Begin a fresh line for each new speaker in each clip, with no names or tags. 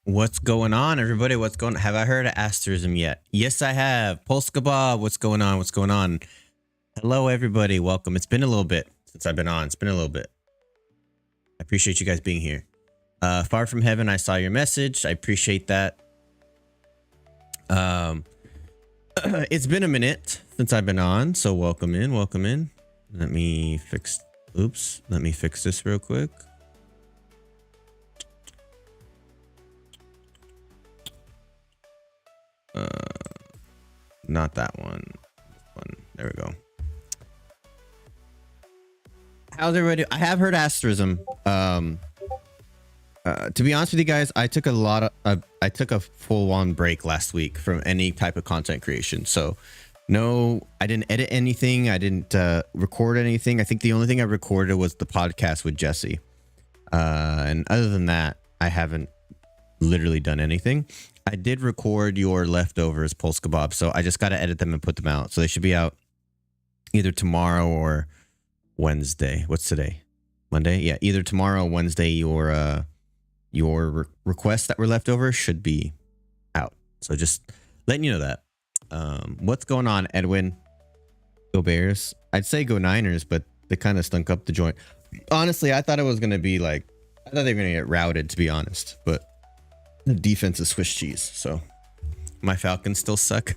What's going on, everybody? Have I heard of asterism yet? Yes, I have. Polska Bob, what's going on? What's going on? Hello, everybody. Welcome. It's been a little bit since I've been on. It's been a little bit. I appreciate you guys being here. Far from Heaven, I saw your message. I appreciate that. It's been a minute since I've been on, so welcome in. Welcome in. Let me fix. Oops. Let me fix this real quick. Not that one. This one. There we go. How's everybody? I have heard asterism. To be honest with you guys, I took a full-on break last week from any type of content creation. So no, I didn't edit anything. I didn't record anything. I think the only thing I recorded was the podcast with Jesse. And other than that, I haven't literally done anything. I did record your leftovers, Polska Bob, so I just got to edit them and put them out. So they should be out either tomorrow or Wednesday. What's today? Monday? Yeah, either tomorrow or Wednesday. Your requests that were left over should be out. So just letting you know that. What's going on, Edwin? Go Bears. I'd say go Niners, but they kind of stunk up the joint. Honestly, I thought it was going to be like, I thought they were going to get routed, to be honest, but the defense is Swiss cheese, so my Falcons still suck.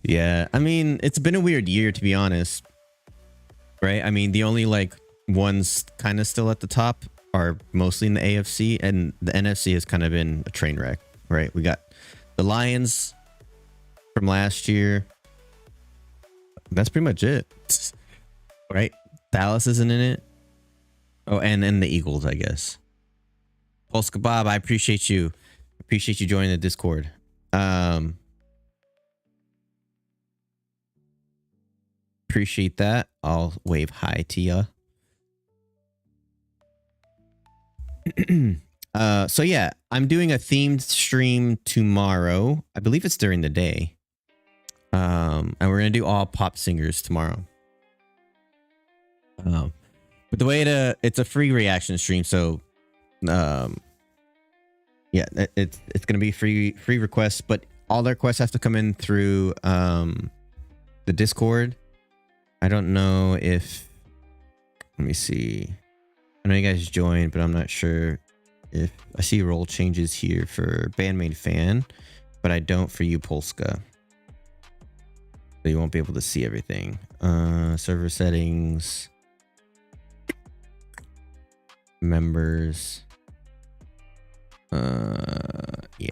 Yeah, I mean, it's been a weird year, to be honest, right? I mean, the only like ones kind of still at the top are mostly in the AFC, and the NFC has kind of been a train wreck, right? We got the Lions from last year. That's pretty much it, right? Dallas isn't in it. Oh, and the Eagles, I guess. Polska Bob, I appreciate you. Appreciate you joining the Discord. Appreciate that. I'll wave hi to ya. So yeah, I'm doing a themed stream tomorrow. I believe it's during the day. And we're gonna do all pop singers tomorrow. But the way it's a free reaction stream, so yeah, it's gonna be free requests, but all the requests have to come in through the Discord. I don't know if, let me see, I know you guys joined, but I'm not sure if I see role changes here for Bandmade Fan, but I don't for you, Polska, so you won't be able to see everything. Server settings, members. Yeah,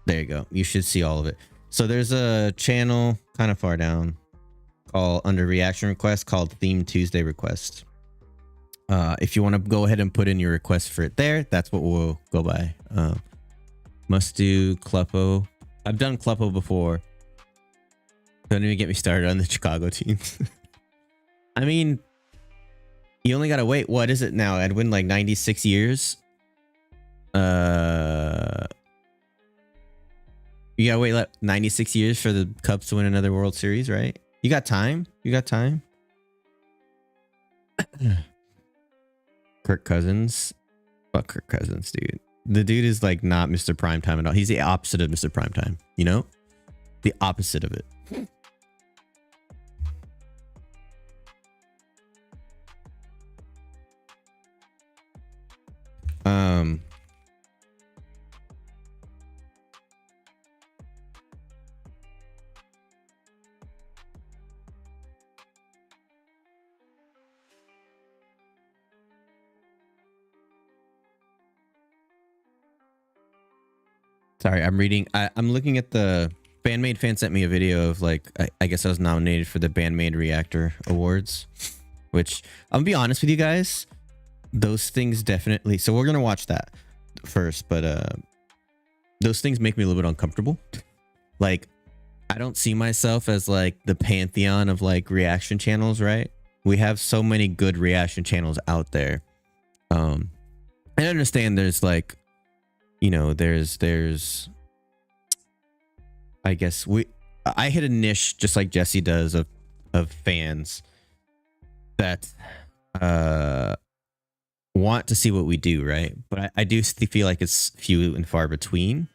there you go. You should see all of it. So there's a channel kind of far down called under reaction request called Theme Tuesday request. If you want to go ahead and put in your request for it there, that's what we'll go by. Must do Kleppo. I've done Kleppo before. Don't even get me started on the Chicago teams. I mean, you only gotta wait. What is it now, Edwin? Like 96 years? You gotta wait like 96 years for the Cubs to win another World Series, right? You got time. You got time. Kirk Cousins. Fuck Kirk Cousins, dude. The dude is like not Mr. Primetime at all. He's the opposite of Mr. Primetime, you know? The opposite of it. Sorry, I'm reading. I'm looking at the Bandmade Fan sent me a video of like, I guess I was nominated for the Bandmade Reactor Awards, which I'll be honest with you guys, those things definitely. So we're gonna watch that first, but those things make me a little bit uncomfortable. Like, I don't see myself as like the pantheon of like reaction channels, right? We have so many good reaction channels out there. I understand there's like, you know, there's I guess I hit a niche just like Jesse does of fans that want to see what we do, right? But I do feel like it's few and far between.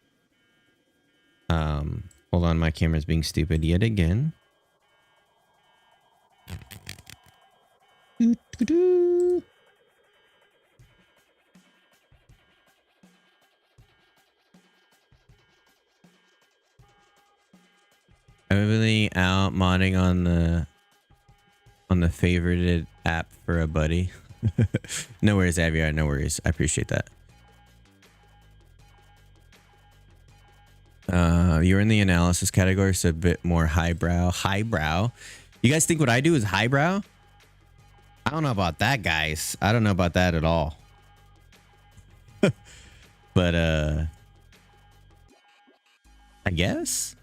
Hold on, my camera's being stupid yet again. I'm really out modding on the favorited app for a buddy. No worries, Aviar. No worries. I appreciate that. You're in the analysis category, so a bit more highbrow. Highbrow. You guys think what I do is highbrow? I don't know about that, guys. I don't know about that at all. But I guess.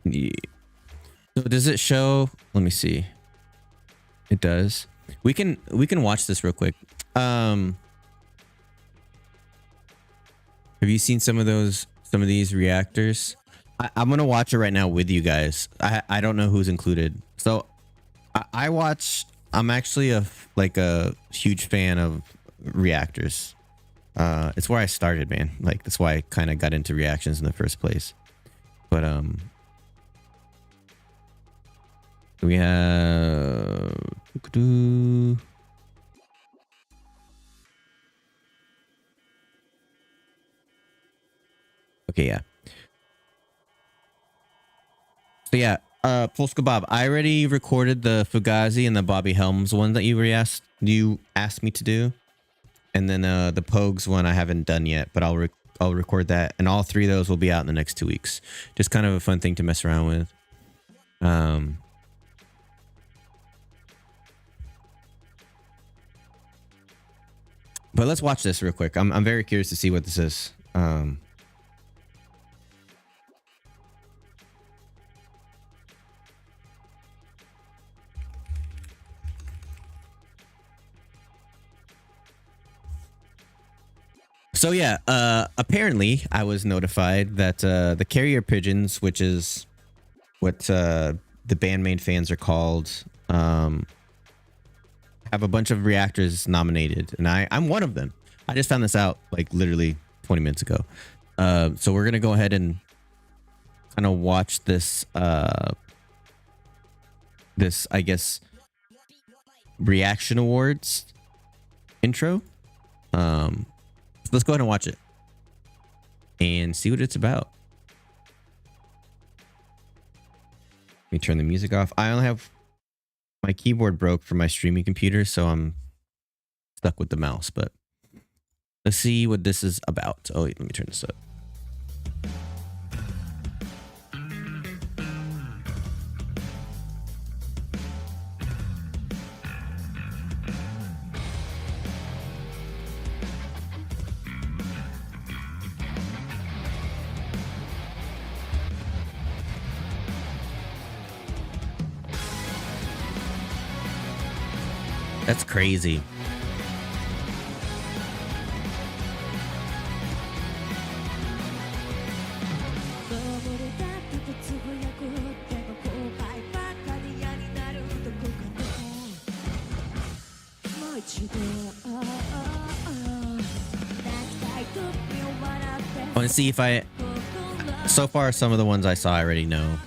Yeah. So does it show? Let me see. It does. We can watch this real quick. Have you seen some of these reactors? I'm gonna watch it right now with you guys. I don't know who's included. So I watch. I'm actually a huge fan of reactors. It's where I started, man. Like that's why I kind of got into reactions in the first place. But we have okay, yeah. So yeah, Polska Bob, I already recorded the Fugazi and the Bobby Helms one that you asked me to do, and then the Pogues one I haven't done yet, but I'll record that, and all three of those will be out in the next 2 weeks. Just kind of a fun thing to mess around with. But let's watch this real quick. I'm very curious to see what this is. So yeah, apparently I was notified that the carrier pigeons, which is what the Bandmade fans are called, have a bunch of reactors nominated, and I'm one of them. I just found this out like literally 20 minutes ago. So we're gonna go ahead and kind of watch this this, I guess, reaction awards intro. So let's go ahead and watch it and see what it's about. Let me turn the music off. I only have my keyboard broke from my streaming computer, so I'm stuck with the mouse, but let's see what this is about. Oh, wait, let me turn this up. That's crazy. I want to see if so far some of the ones I saw I already know,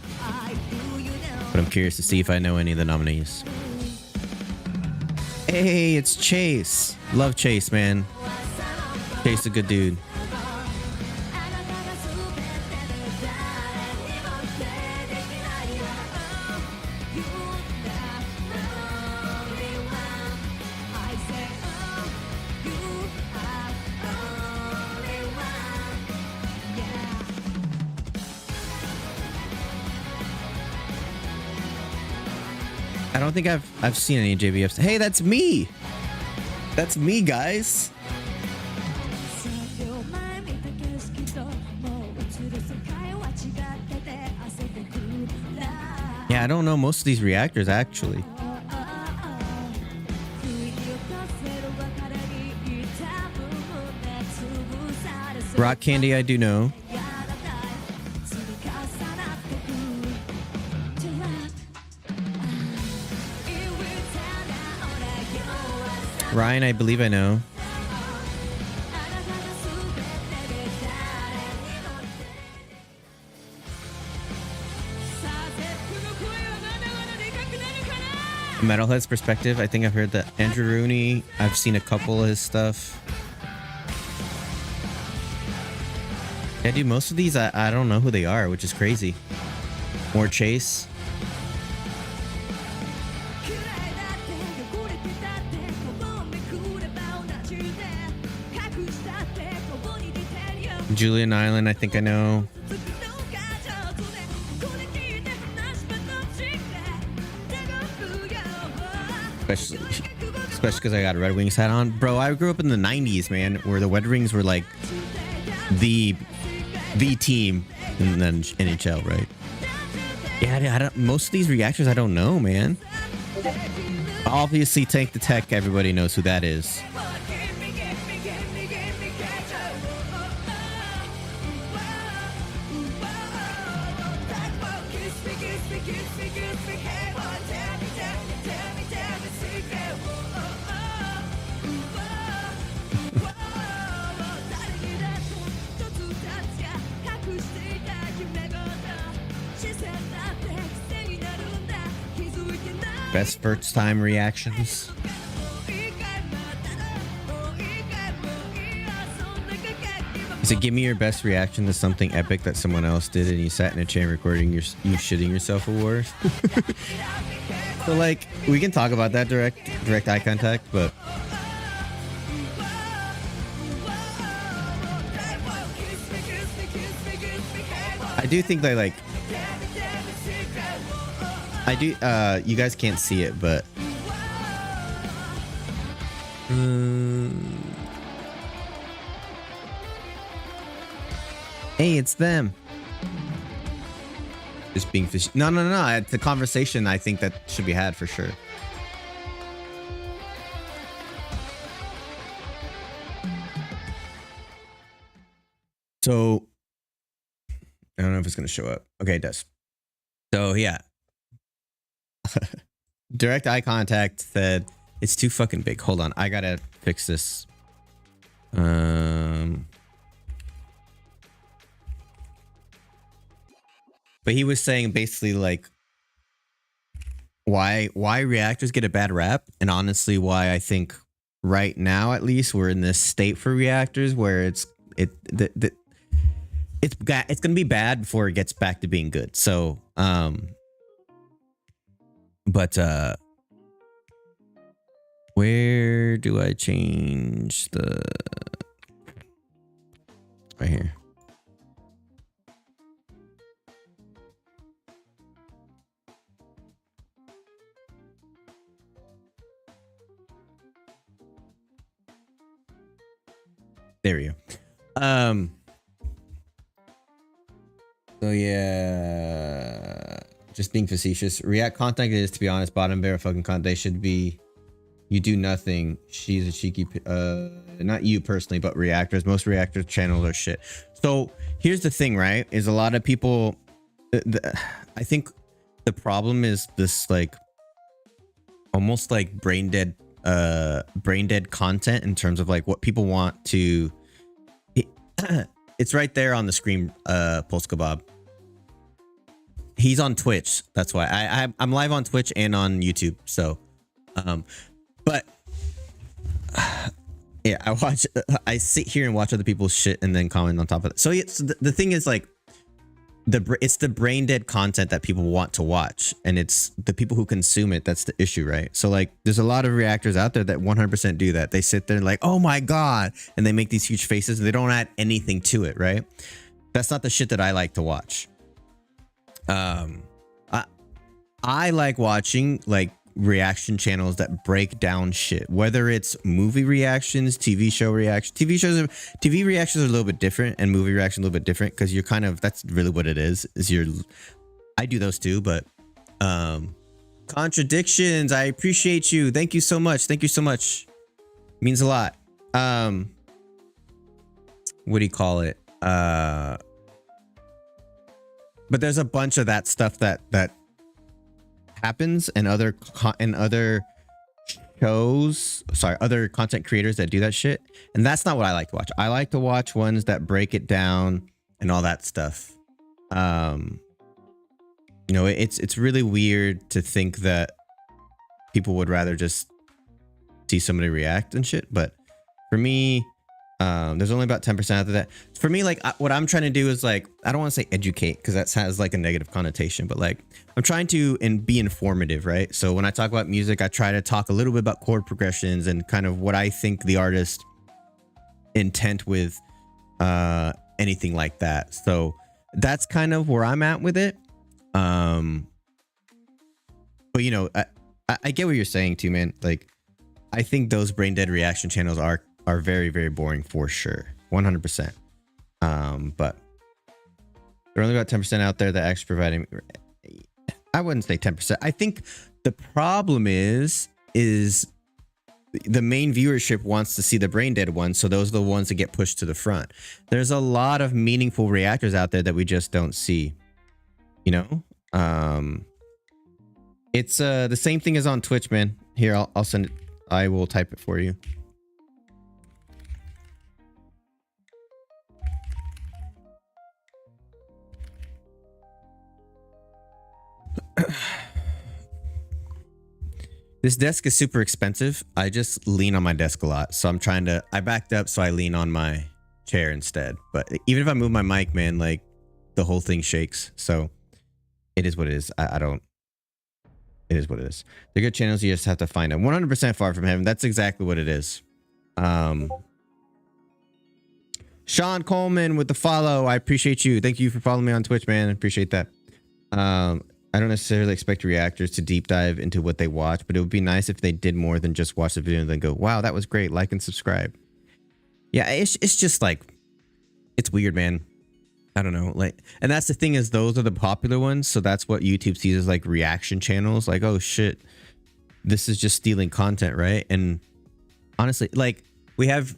but I'm curious to see if I know any of the nominees. Hey, it's Chase. Love Chase, man. Chase a good dude. I don't think I've seen any JBFs. Hey, that's me. That's me, guys. Yeah, I don't know most of these reactors actually. Rock Candy, I do know. Ryan, I believe I know. Metalhead's perspective, I think I've heard that. Andrew Rooney, I've seen a couple of his stuff. Yeah, dude, most of these I don't know who they are, which is crazy. More Chase. Julian Island, I think I know. Especially because I got a Red Wings hat on. Bro, I grew up in the 90s, man, where the Red Wings were like the team and then NHL, right? Yeah, most of these reactors I don't know, man. Obviously, Tank the Tech, everybody knows who that is. Best first time reactions. He said, give me your best reaction to something epic that someone else did and you sat in a chair recording you shitting yourself awards. So like, we can talk about that direct eye contact, but I do think that, like, I do, you guys can't see it, but hey, it's them. Just being fish. No. It's a conversation I think that should be had for sure. So I don't know if it's going to show up. Okay, it does. So yeah. Direct eye contact said it's too fucking big. Hold on, I gotta fix this. But he was saying basically like why reactors get a bad rap, and honestly why I think right now at least we're in this state for reactors where it's gonna be bad before it gets back to being good. So but where do I change the right here? There we go. So yeah, just being facetious. React content is, to be honest, bottom bear fucking content. They should be. You do nothing. She's a cheeky. Not you personally, but reactors. Most reactor channels are shit. So here's the thing, right? Is a lot of people. I think the problem is this, like, almost like brain dead content in terms of like what people want to. It's right there on the screen. Pulse Kebab. He's on Twitch. That's why I'm live on Twitch and on YouTube. So, but yeah, I sit here and watch other people's shit and then comment on top of it. So it's the thing is, like, it's the brain dead content that people want to watch, and it's the people who consume it that's the issue, right? So like, there's a lot of reactors out there that 100% do that. They sit there and like, oh my god, and they make these huge faces and they don't add anything to it, right? That's not the shit that I like to watch. I like watching like reaction channels that break down shit, whether it's movie reactions, TV show reactions. TV reactions are a little bit different, and movie reactions a little bit different, because you're kind of, that's really what it is I do those too, but contradictions, I appreciate you. Thank you so much. Means a lot. What do you call it? But there's a bunch of that stuff that happens, and other other content creators that do that shit, and that's not what I like to watch. I like to watch ones that break it down and all that stuff. It's really weird to think that people would rather just see somebody react and shit, but for me, there's only about 10% after that. For me, like what I'm trying to do is like, I don't want to say educate because that has like a negative connotation, but like I'm trying to be informative, right? So when I talk about music, I try to talk a little bit about chord progressions and kind of what I think the artist intent with anything like that. So that's kind of where I'm at with it. But I get what you're saying too, man. Like I think those brain dead reaction channels are very, very boring for sure. 100%. But there are only about 10% out there that actually providing. I wouldn't say 10%. I think the problem is the main viewership wants to see the brain dead ones. So those are the ones that get pushed to the front. There's a lot of meaningful reactors out there that we just don't see, it's the same thing as on Twitch, man. Here, I'll send it. I will type it for you. This desk is super expensive. I just lean on my desk a lot. So I backed up so I lean on my chair instead. But even if I move my mic, man, like the whole thing shakes. So it is what it is. It is what it is. They're good channels. You just have to find them. 100% Far From Heaven. That's exactly what it is. Sean Coleman with the follow. I appreciate you. Thank you for following me on Twitch, man. I appreciate that. I don't necessarily expect reactors to deep dive into what they watch, but it would be nice if they did more than just watch the video and then go, wow, that was great. Like and subscribe. Yeah, it's just like, it's weird, man. I don't know. Like, and that's the thing is those are the popular ones. So that's what YouTube sees as like reaction channels. Like, oh shit, this is just stealing content, right? And honestly, like we have,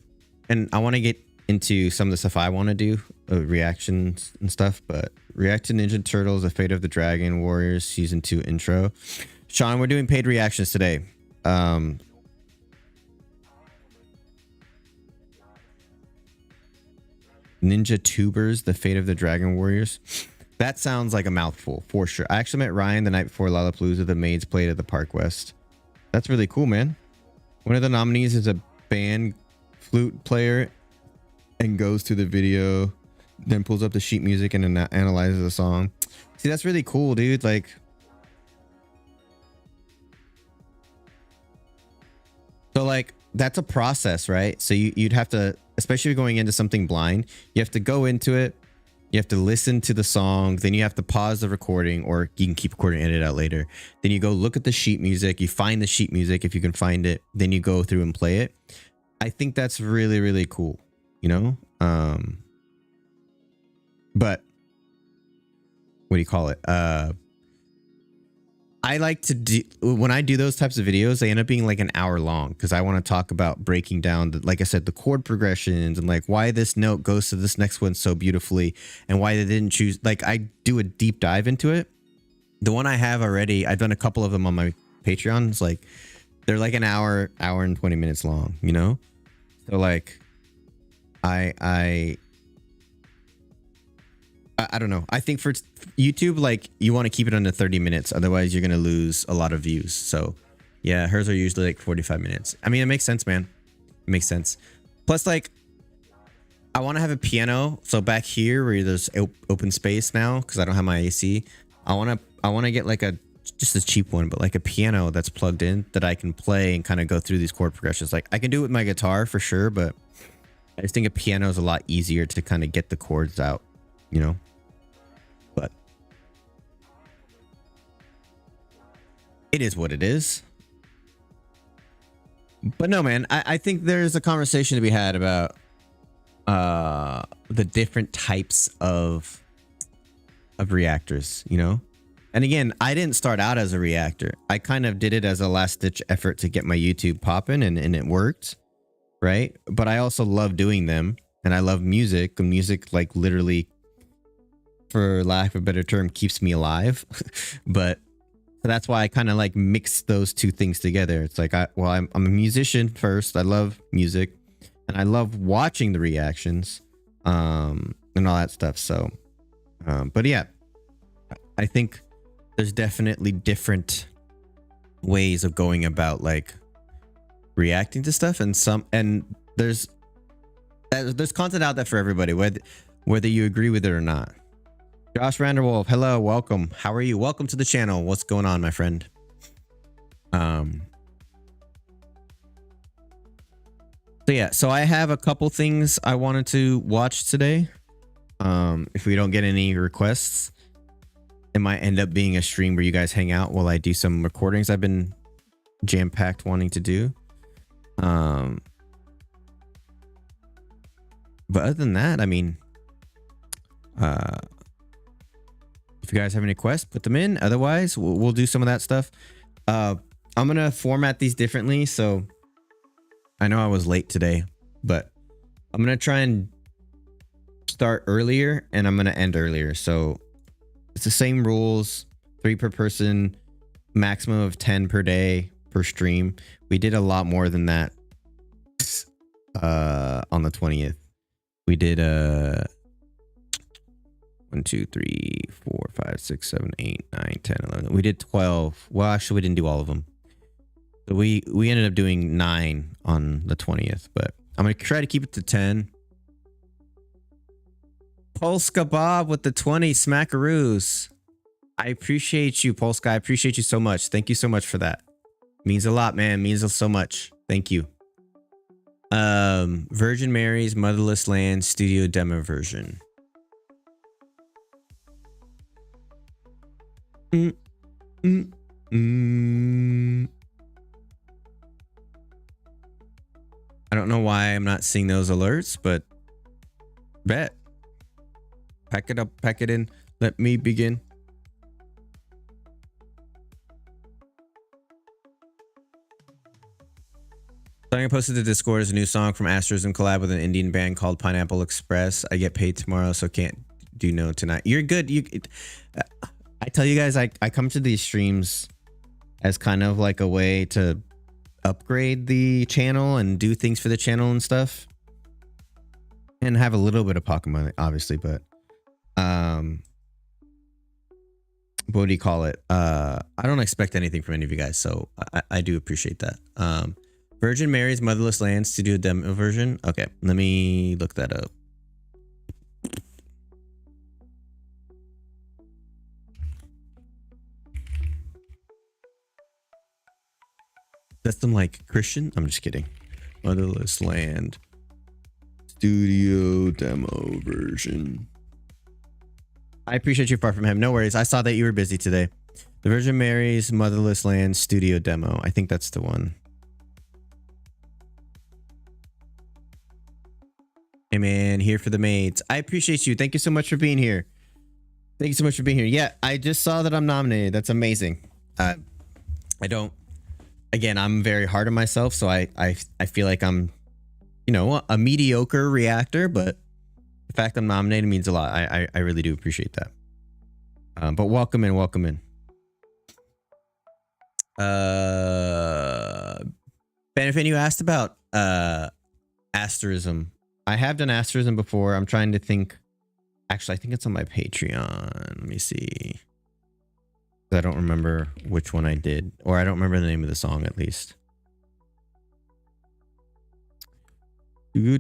and I want to get into some of the stuff I want to do, reactions and stuff, but react to Ninja Turtles, The Fate of the Dragon Warriors Season 2 intro. Sean, we're doing paid reactions today. Ninja Tubers, The Fate of the Dragon Warriors. That sounds like a mouthful for sure. I actually met Ryan the night before Lollapalooza. The Maids played at the Park West. That's really cool, man. One of the nominees is a band flute player and goes to the video, then pulls up the sheet music and analyzes the song. See, that's really cool, dude. Like, so like that's a process, right? So you'd have to, especially going into something blind, you have to go into it, you have to listen to the song, then you have to pause the recording, or you can keep recording and edit it out later. Then you go look at the sheet music, you find the sheet music if you can find it, then you go through and play it. I think that's really, really cool. But what do you call it? I like to do, when I do those types of videos, they end up being like an hour long because I want to talk about breaking down, like I said, the chord progressions and like why this note goes to this next one so beautifully and why they didn't choose. Like I do a deep dive into it. The one I have already, I've done a couple of them on my Patreon. It's like, they're like an hour and 20 minutes long, So like, I don't know. I think for YouTube, like you want to keep it under 30 minutes. Otherwise you're going to lose a lot of views. So yeah, hers are usually like 45 minutes. I mean, it makes sense, man. It makes sense. Plus like I want to have a piano. So back here where there's open space now, cause I don't have my AC. I want to get like just a cheap one, but like a piano that's plugged in that I can play and kind of go through these chord progressions. Like I can do it with my guitar for sure, but I just think a piano is a lot easier to kind of get the chords out, but it is what it is. But no, man, I think there's a conversation to be had about the different types of reactors, And again, I didn't start out as a reactor. I kind of did it as a last ditch effort to get my YouTube popping and it worked. Right. But I also love doing them and I love music. Music, like literally, for lack of a better term, keeps me alive. But So that's why I kind of like mix those two things together. It's like I'm a musician first. I love music, and I love watching the reactions, and all that stuff. So, but yeah, I think there's definitely different ways of going about like reacting to stuff, and there's content out there for everybody, whether you agree with it or not. Josh Vanderwolf, hello, welcome. How are you? Welcome to the channel. What's going on, my friend? So yeah, so I have a couple things I wanted to watch today. If we don't get any requests, it might end up being a stream where you guys hang out while I do some recordings I've been jam-packed wanting to do. But other than that, I mean, if you guys have any requests, put them in. Otherwise, we'll do some of that stuff. I'm gonna format these differently. So I know I was late today, but I'm gonna try and start earlier and I'm gonna end earlier. So it's the same rules: 3 per person, maximum of 10 per day per stream. We did a lot more than that on the 20th. We did 1, 2, 3, 4, 5, 6, 7, 8, 9, 10, 11. We did 12. Well, actually, we didn't do all of them. So we ended up doing 9 on the 20th, but I'm gonna try to keep it to 10. Polska Bob with the 20 smackaroos. I appreciate you, Polska. I appreciate you so much. Thank you so much for that. Means a lot, man. Means so much. Thank you. Virgin Mary's Motherless Land studio demo version. I don't know why I'm not seeing those alerts, but bet. Pack it up, pack it in. Let me begin. Something I posted to Discord is a new song from Asterism collab with an Indian band called Pineapple Express. I get paid tomorrow, so can't do no tonight. You're good. I tell you guys, I come to these streams as kind of like a way to upgrade the channel and do things for the channel and stuff, and have a little bit of pocket money, obviously. But what do you call it? I don't expect anything from any of you guys, so I do appreciate that. Virgin Mary's Motherless Land studio demo version. Okay, let me look that up. That's them like Christian. I'm just kidding. Motherless Land studio demo version. I appreciate you, Far From Him. No worries. I saw that you were busy today. The Virgin Mary's Motherless Land studio demo. I think that's the one. Hey man, here for the maids. I appreciate you. Thank you so much for being here. Thank you so much for being here. Yeah, I just saw that I'm nominated. That's amazing. I don't. Again, I'm very hard on myself, so I feel like I'm, you know, a mediocre reactor, but the fact I'm nominated means a lot. I really do appreciate that. But welcome in, welcome in. Benefit, you asked about asterism. I have done asterism before. I'm trying to think. Actually, I think it's on my Patreon. Let me see. I don't remember which one I did, or I don't remember the name of the song at least. I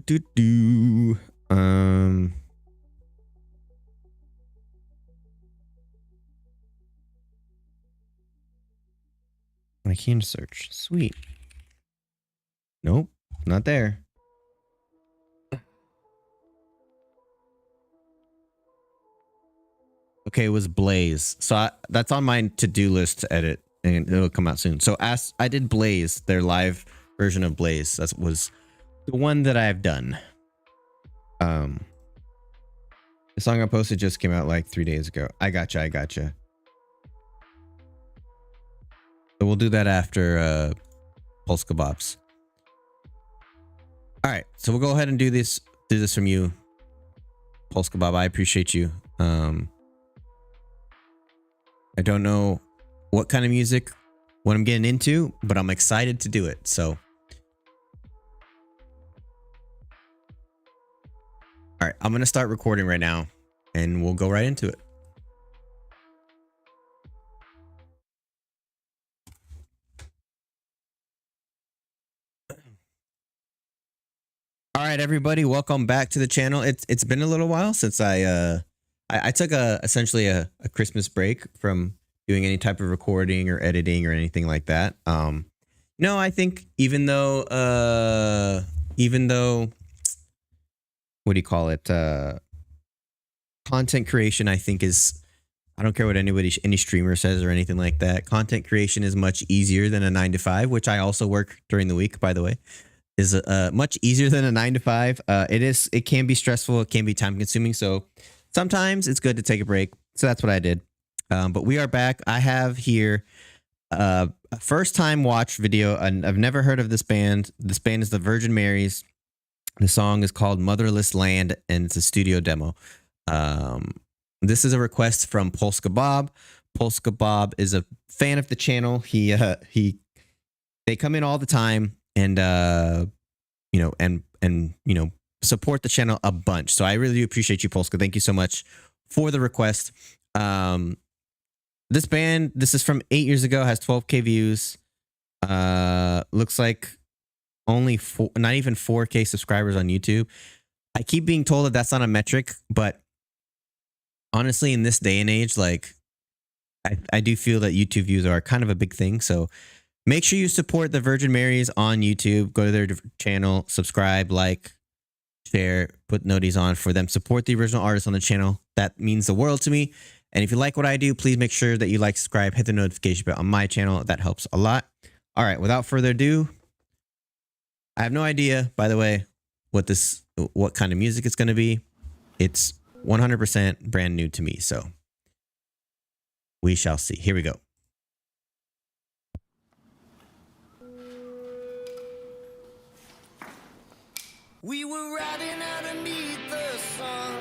can't search. Sweet. Nope, not there. Okay, it was Blaze. So that's on my to-do list to edit, and it'll come out soon. So I did Blaze, their live version of Blaze. That was the one that I've done. The song I posted just came out like 3 days ago. I gotcha, I gotcha. So we'll do that after Polska Bops. All right, so we'll go ahead and do this from you, Polska Bob. I appreciate you. I don't know what kind of music, what I'm getting into, but I'm excited to do it. So, all right, I'm going to start recording right now and we'll go right into it. All right, everybody, welcome back to the channel. It's been a little while since I took essentially a Christmas break from doing any type of recording or editing or anything like that. No, I think even though what do you call it? Content creation, I think I don't care what any streamer says or anything like that. Content creation is much easier than a 9 to 5, which I also work during the week, by the way. Is much easier than a 9 to 5. It can be stressful. It can be time consuming. So sometimes it's good to take a break. So that's what I did. But we are back. I have here a first time watch video, and I've never heard of this band. This band is the Virgin Marys. The song is called Motherless Land, and it's a studio demo. This is a request from Polska Bob. Polska Bob is a fan of the channel. They come in all the time and support the channel a bunch. So I really do appreciate you, Polska. Thank you so much for the request. This band, this is from 8 years ago, has 12K views. Looks like only not even 4K subscribers on YouTube. I keep being told that that's not a metric, but honestly, in this day and age, like I do feel that YouTube views are kind of a big thing. So make sure you support the Virgin Marys on YouTube. Go to their channel, subscribe, like, share, put noties on for them. Support the original artists on the channel. That means the world to me. And if you like what I do, please make sure that you like, subscribe, hit the notification bell on my channel. That helps a lot. All right, without further ado, I have no idea, by the way, what kind of music it's going to be. It's 100% brand new to me, so we shall see. Here we go.
We were riding underneath the sun.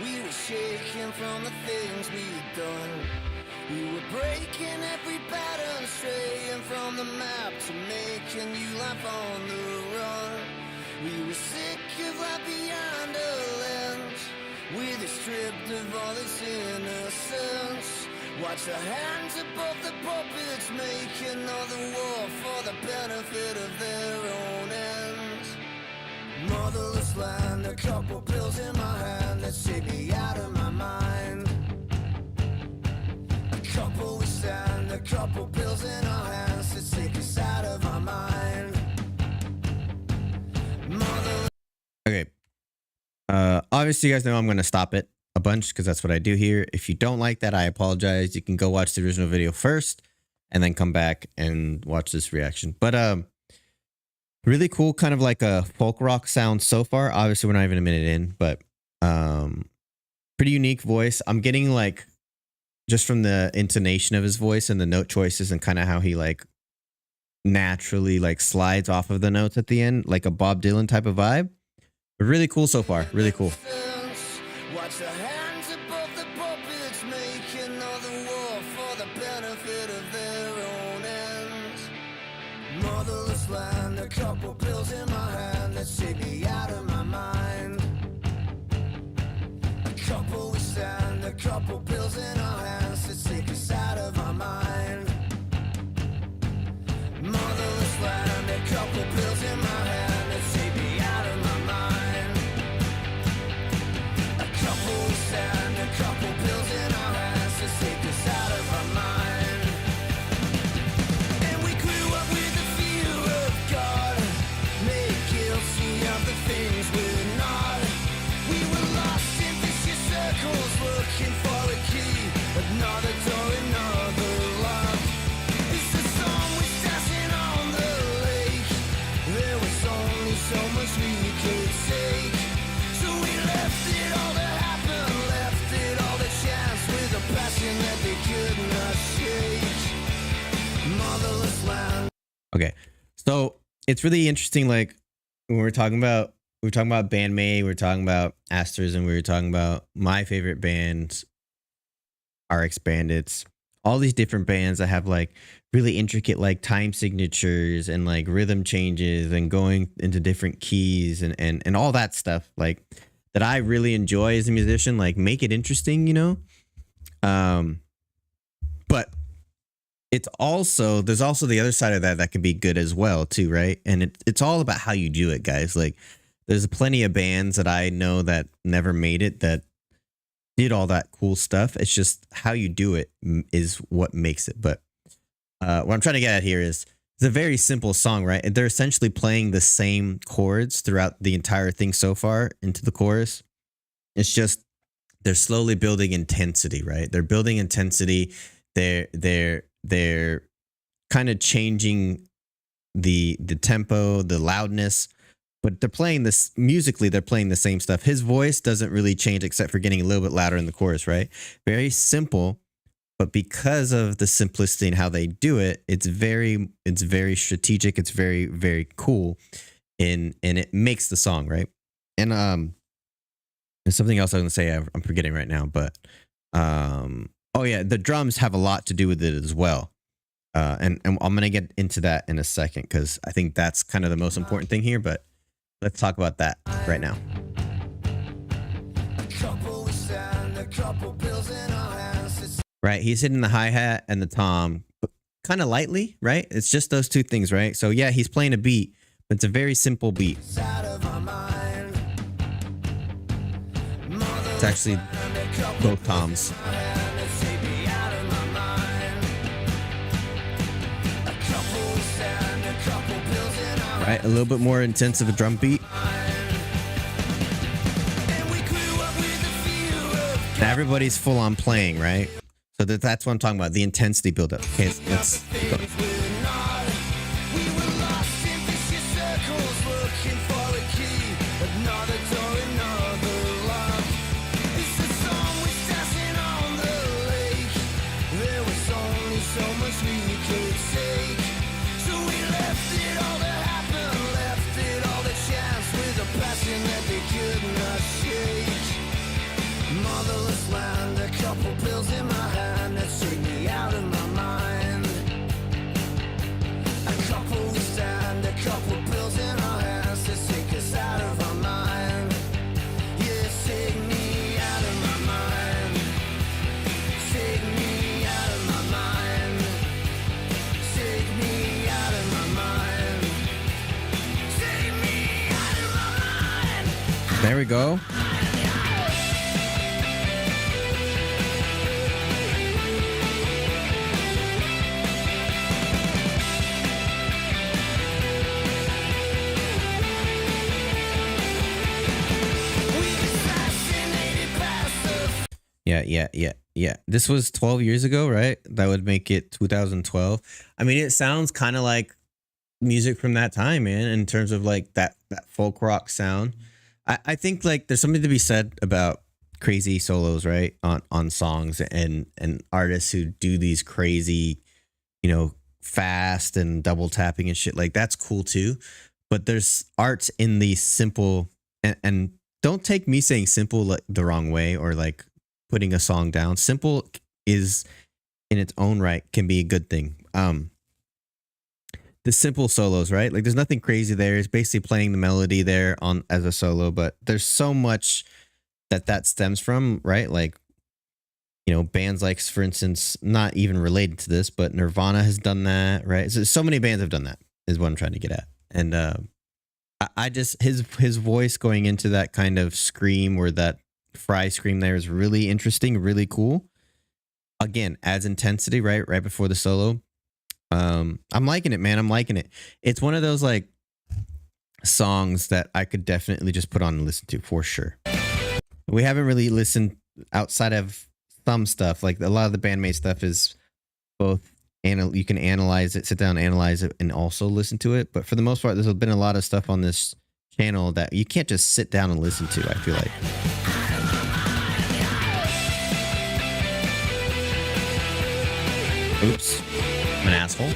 We were shaking from the things we'd done. We were breaking every pattern, straying from the map to making you laugh on the run. We were sick of life beyond a lens. We were stripped of all its innocence. Watch the hands above the puppets making all the war for the benefit of their own ends. Motherless land, a couple pills in my hand that take me out of my mind. A couple we stand, a couple pills in our hands to take us out of our mind. Motherless.
Okay. Obviously, you guys know I'm going to stop it a bunch because that's what I do here. If you don't like that, I apologize. You can go watch the original video first and then come back and watch this reaction. But really cool, kind of like a folk rock sound so far. Obviously, we're not even a minute in, but pretty unique voice. I'm getting like just from the intonation of his voice and the note choices and kind of how he like naturally like slides off of the notes at the end, like a Bob Dylan type of vibe. But really cool so far. Really cool.
Watch the hands above the puppets making all the war for the benefit of their own ends. Motherless land, a couple pills in my hand that take me out of my mind. A couple we stand, a couple pills in our hands to take us out of our mind. Motherless land, a couple pills in my hand that take me out of my mind. A couple we stand, a couple pills in our hands to take us out of our mind. And we grew up with the fear of God, made guilty of the things we're not. We were lost in vicious circles, looking for a key, another door, another lock. It's the song we're dancing on the lake. There was only so much we could take, so we left it all to happen, left it all to chance, with a passion that they could not shake. Motherless land.
Okay, so it's really interesting. Like when we were talking about Bandmate, we were talking about Asters, and we were talking about my favorite bands, RX Bandits. all these different bands that have like really intricate like time signatures and like rhythm changes and going into different keys and all that stuff like that I really enjoy as a musician, like make it interesting, you know? But it's also, there's also the other side of that that can be good as well too, right? And it's all about how you do it, guys. Like there's plenty of bands that I know that never made it that did all that cool stuff. It's just how you do it is what makes it. But what I'm trying to get at here is it's a very simple song, right? And they're essentially playing the same chords throughout the entire thing so far into the chorus. It's just they're slowly building intensity, right? They're building intensity. They're kind of changing the tempo, the loudness, but they're playing this musically. They're playing the same stuff. His voice doesn't really change except for getting a little bit louder in the chorus, right? Very simple, but because of the simplicity and how they do it, it's very strategic. It's very, very cool, and it makes the song, right? And there's something else I was gonna say. I'm forgetting right now, but oh yeah, the drums have a lot to do with it as well. And I'm gonna get into that in a second because I think that's kind of the most important thing here. But let's talk about that right now. Right, he's hitting the hi-hat and the tom kind of lightly, right? It's just those two things, right? So yeah, he's playing a beat, but it's a very simple beat. It's actually both toms. Right, a little bit more intense of a drum beat. Now everybody's full on playing, right? So that's what I'm talking about, the intensity buildup. Okay, let's go. There we go. Yeah. This was 12 years ago, right? That would make it 2012. I mean, it sounds kind of like music from that time, man, in terms of like that folk rock sound. I think like there's something to be said about crazy solos, right? On songs and artists who do these crazy, you know, fast and double tapping and shit. Like that's cool too. But there's arts in the simple and don't take me saying simple like the wrong way or like putting a song down. Simple is in its own right can be a good thing. The simple solos, right? Like there's nothing crazy there. It's basically playing the melody there on as a solo, but there's so much that stems from, right? Like, you know, bands like, for instance, not even related to this, but Nirvana has done that, right? So many bands have done that is what I'm trying to get at. And I just his voice going into that kind of scream or that Fry scream there is really interesting, really cool. Again, adds intensity, right before the solo. I'm liking it, man. I'm liking it. It's one of those like songs that I could definitely just put on and listen to for sure. We haven't really listened outside of some stuff. Like a lot of the bandmate stuff is both you can analyze it, sit down, analyze it, and also listen to it. But for the most part, there's been a lot of stuff on this channel that you can't just sit down and listen to, I feel like. Oops. I'm an asshole.
We've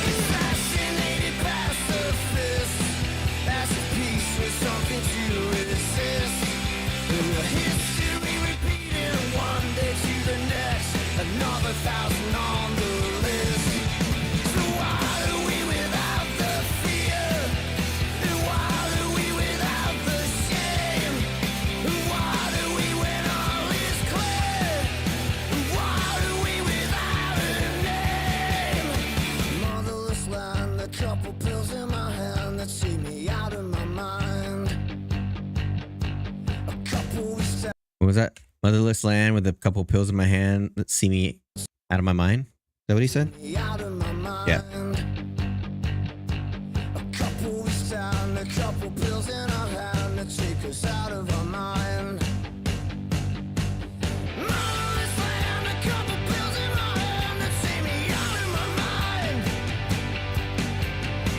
assassinated past the fist as a piece History repeating one day to the next, another thousand on the list. So why are we without the fear? And why are we without the shame? And why do we when all is clear? And why are we without a name? Motherless land, a couple pills in my hand that see me out of my mind. A couple weeks
What was that? Motherless land with a couple pills in my hand that see me out of my mind. Is that what he said?
out of my mind.
Yeah.
A couple weeks down, a couple pills in our hand that take us out of our mind. Motherless land, a couple pills in my hand that see me out of my mind.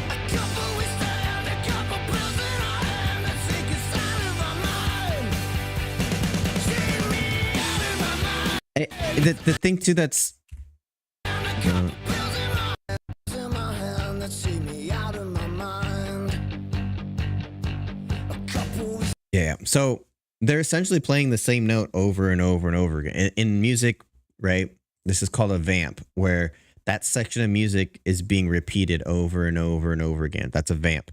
A couple weeks down, a couple pills in our hand that take us out of our mind. Take me out of my mind.
The thing too that's
Pills in my hand that see me out of my mind. A couple weeks
yeah. So they're essentially playing the same note over and over and over again. In music, right? This is called a vamp, where that section of music is being repeated over and over and over again. That's a vamp.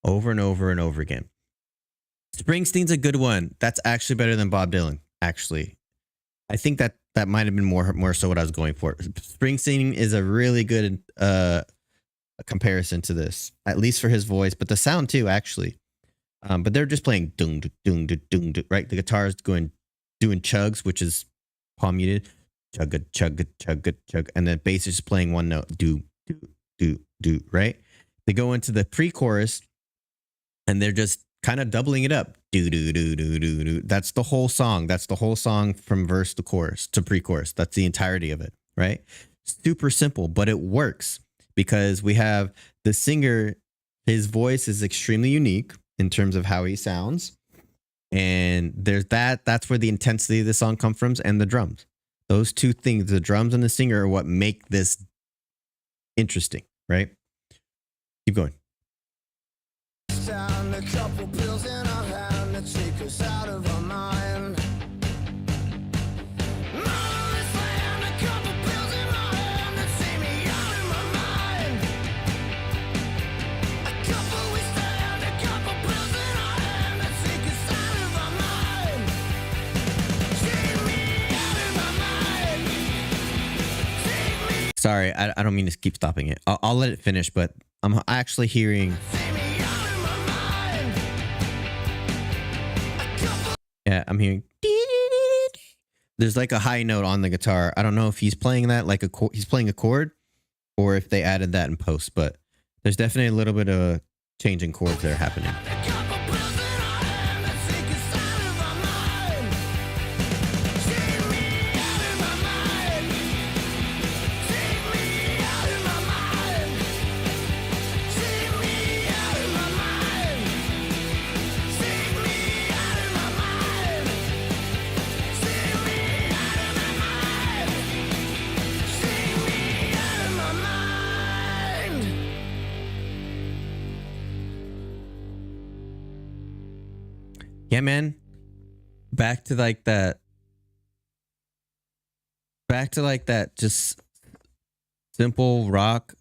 Over and over and over again. Springsteen's a good one. That's actually better than Bob Dylan, actually. I think that might have been more so what I was going for. Springsteen is a really good comparison to this, at least for his voice, but the sound too, actually. But they're just playing dung dung dung dung, right? The guitar is doing chugs, which is palm muted, chug chug chug chug, and the bass is just playing one note, do do do do, right? They go into the pre-chorus, and they're just kind of doubling it up. Do do do do do do. That's the whole song. That's the whole song from verse to chorus to pre-chorus. That's the entirety of it, right? Super simple, but it works because we have the singer. His voice is extremely unique in terms of how he sounds, and there's that. That's where the intensity of the song comes from, and the drums. Those two things, the drums and the singer, are what make this interesting, right? Keep going.
down, a couple pills in our hand that take us out of our mind. Motherless land, a couple pills in my hand that see me out of my mind. A couple weeks down, a couple pills in our hand that take us out of our mind. Take me out of my mind. Take me,
Sorry, I don't mean to keep stopping it. I'll let it finish, but I'm actually hearing.
take me out of my mind. A couple
Yeah, I'm hearing. There's like a high note on the guitar. I don't know if he's playing that like he's playing a chord, or if they added that in post. But there's definitely a little bit of a change in chords that are happening.
A couple pills in our hand that take us out of our mind. Take me out of my mind. Take me out of my mind. Take me out of my mind. Take me out of my mind. Take me out of my mind. Take me out of my mind.
Yeah, man. Back to like that. Back to like that just simple rock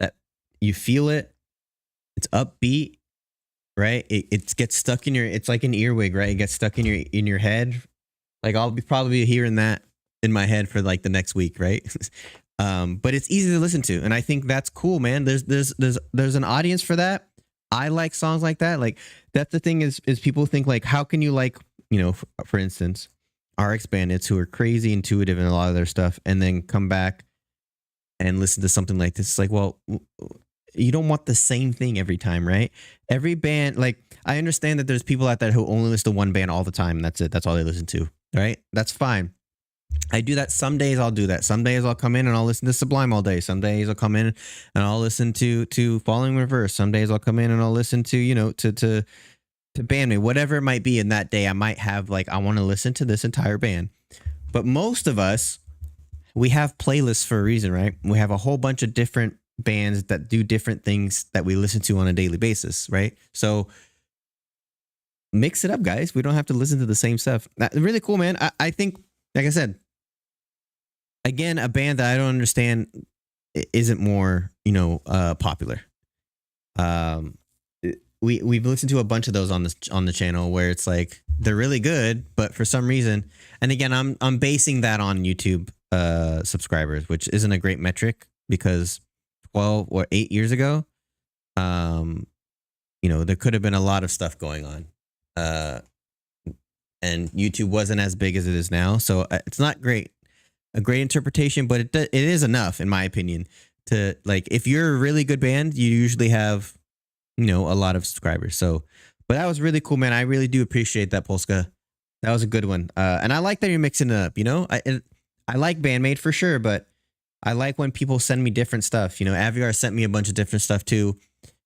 that you feel it. It's upbeat, right? It gets stuck in your. It's like an earwig, right? It gets stuck in your head. Like I'll be probably hearing that in my head for like the next week, right? But it's easy to listen to, and I think that's cool, man. There's an audience for that. I like songs like that. Like that's the thing is people think like, how can you like, for instance, RX Bandits, who are crazy intuitive in a lot of their stuff, and then come back and listen to something like this. It's like, well, you don't want the same thing every time, right? Every band, like I understand that there's people out there who only listen to one band all the time. And that's it. That's all they listen to, right? That's fine. I do that. Some days I'll do that. Some days I'll come in and I'll listen to Sublime all day. Some days I'll come in and I'll listen to Falling Reverse. Some days I'll come in and I'll listen to, to Bandmate, whatever it might be. In that day, I might have like, I want to listen to this entire band. But most of us, we have playlists for a reason, right? We have a whole bunch of different bands that do different things that we listen to on a daily basis, right? So mix it up, guys. We don't have to listen to the same stuff. Really cool, man. I think, like I said, again, a band that I don't understand isn't more, popular. Um, we've listened to a bunch of those on the channel where it's like they're really good, but for some reason, and again, I'm basing that on YouTube subscribers, which isn't a great metric because 12 or 8 years ago, there could have been a lot of stuff going on. And YouTube wasn't as big as it is now, so it's not a great interpretation, but it is enough, in my opinion, to like, if you're a really good band, you usually have, a lot of subscribers. So, but that was really cool, man. I really do appreciate that, Polska. That was a good one. And I like that you're mixing it up, I like Bandmate for sure, but I like when people send me different stuff. Aviar sent me a bunch of different stuff too.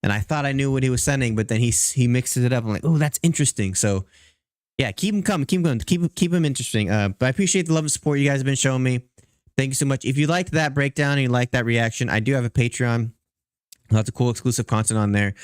And I thought I knew what he was sending, but then he mixes it up. I'm like, oh, that's interesting. So yeah, keep them coming, keep them interesting. But I appreciate the love and support you guys have been showing me. Thank you so much. If you liked that breakdown and you liked that reaction, I do have a Patreon. Lots of cool exclusive content on there.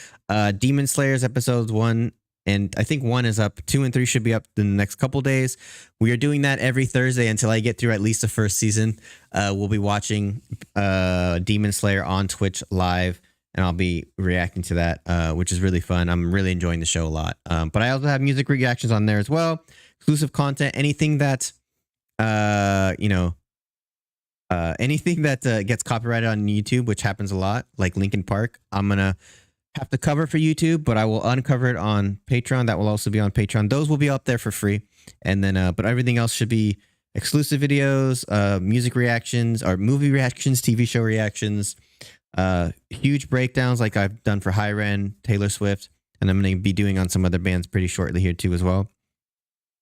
Demon Slayers episodes 1 and I think 1 is up. 2 and 3 should be up in the next couple days. We are doing that every Thursday until I get through at least the first season. We'll be watching Demon Slayer on Twitch live, and I'll be reacting to that, which is really fun. I'm really enjoying the show a lot. But I also have music reactions on there as well. Exclusive content, anything that, anything that gets copyrighted on YouTube, which happens a lot, like Linkin Park, I'm going to have to cover for YouTube, but I will uncover it on Patreon. That will also be on Patreon. Those will be up there for free. And then, but everything else should be exclusive videos, music reactions, or movie reactions, TV show reactions, huge breakdowns like I've done for Hyren, Taylor Swift, and I'm going to be doing on some other bands pretty shortly here too as well.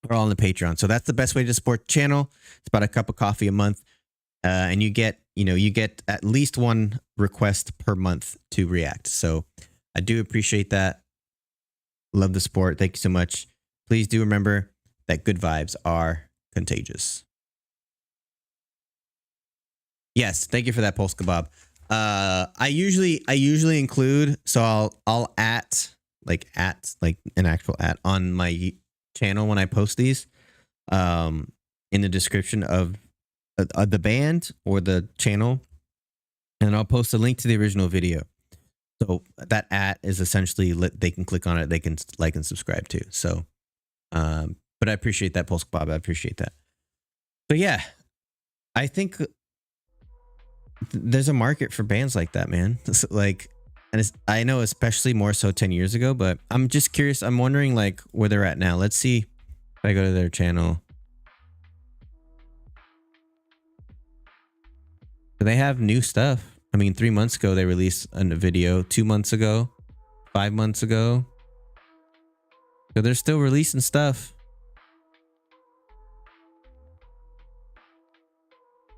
We're all on the Patreon. So that's the best way to support the channel. It's about a cup of coffee a month. And you get at least one request per month to react. So I do appreciate that. Love the support. Thank you so much. Please do remember that good vibes are contagious. Yes, thank you for that, Polska Bob. I usually include, so I'll at an actual on my channel when I post these, in the description of the band or the channel, and I'll post a link to the original video. So that is essentially, they can click on it, they can like and subscribe to. So, but I appreciate that, Polska Bob. I appreciate that. So yeah, I think there's a market for bands like that, man. And I know especially more so 10 years ago, but I'm just curious. I'm wondering like where they're at now. Let's see if I go to their channel. They have new stuff. I mean, 3 months ago, they released a video. 2 months ago, 5 months ago. So they're still releasing stuff.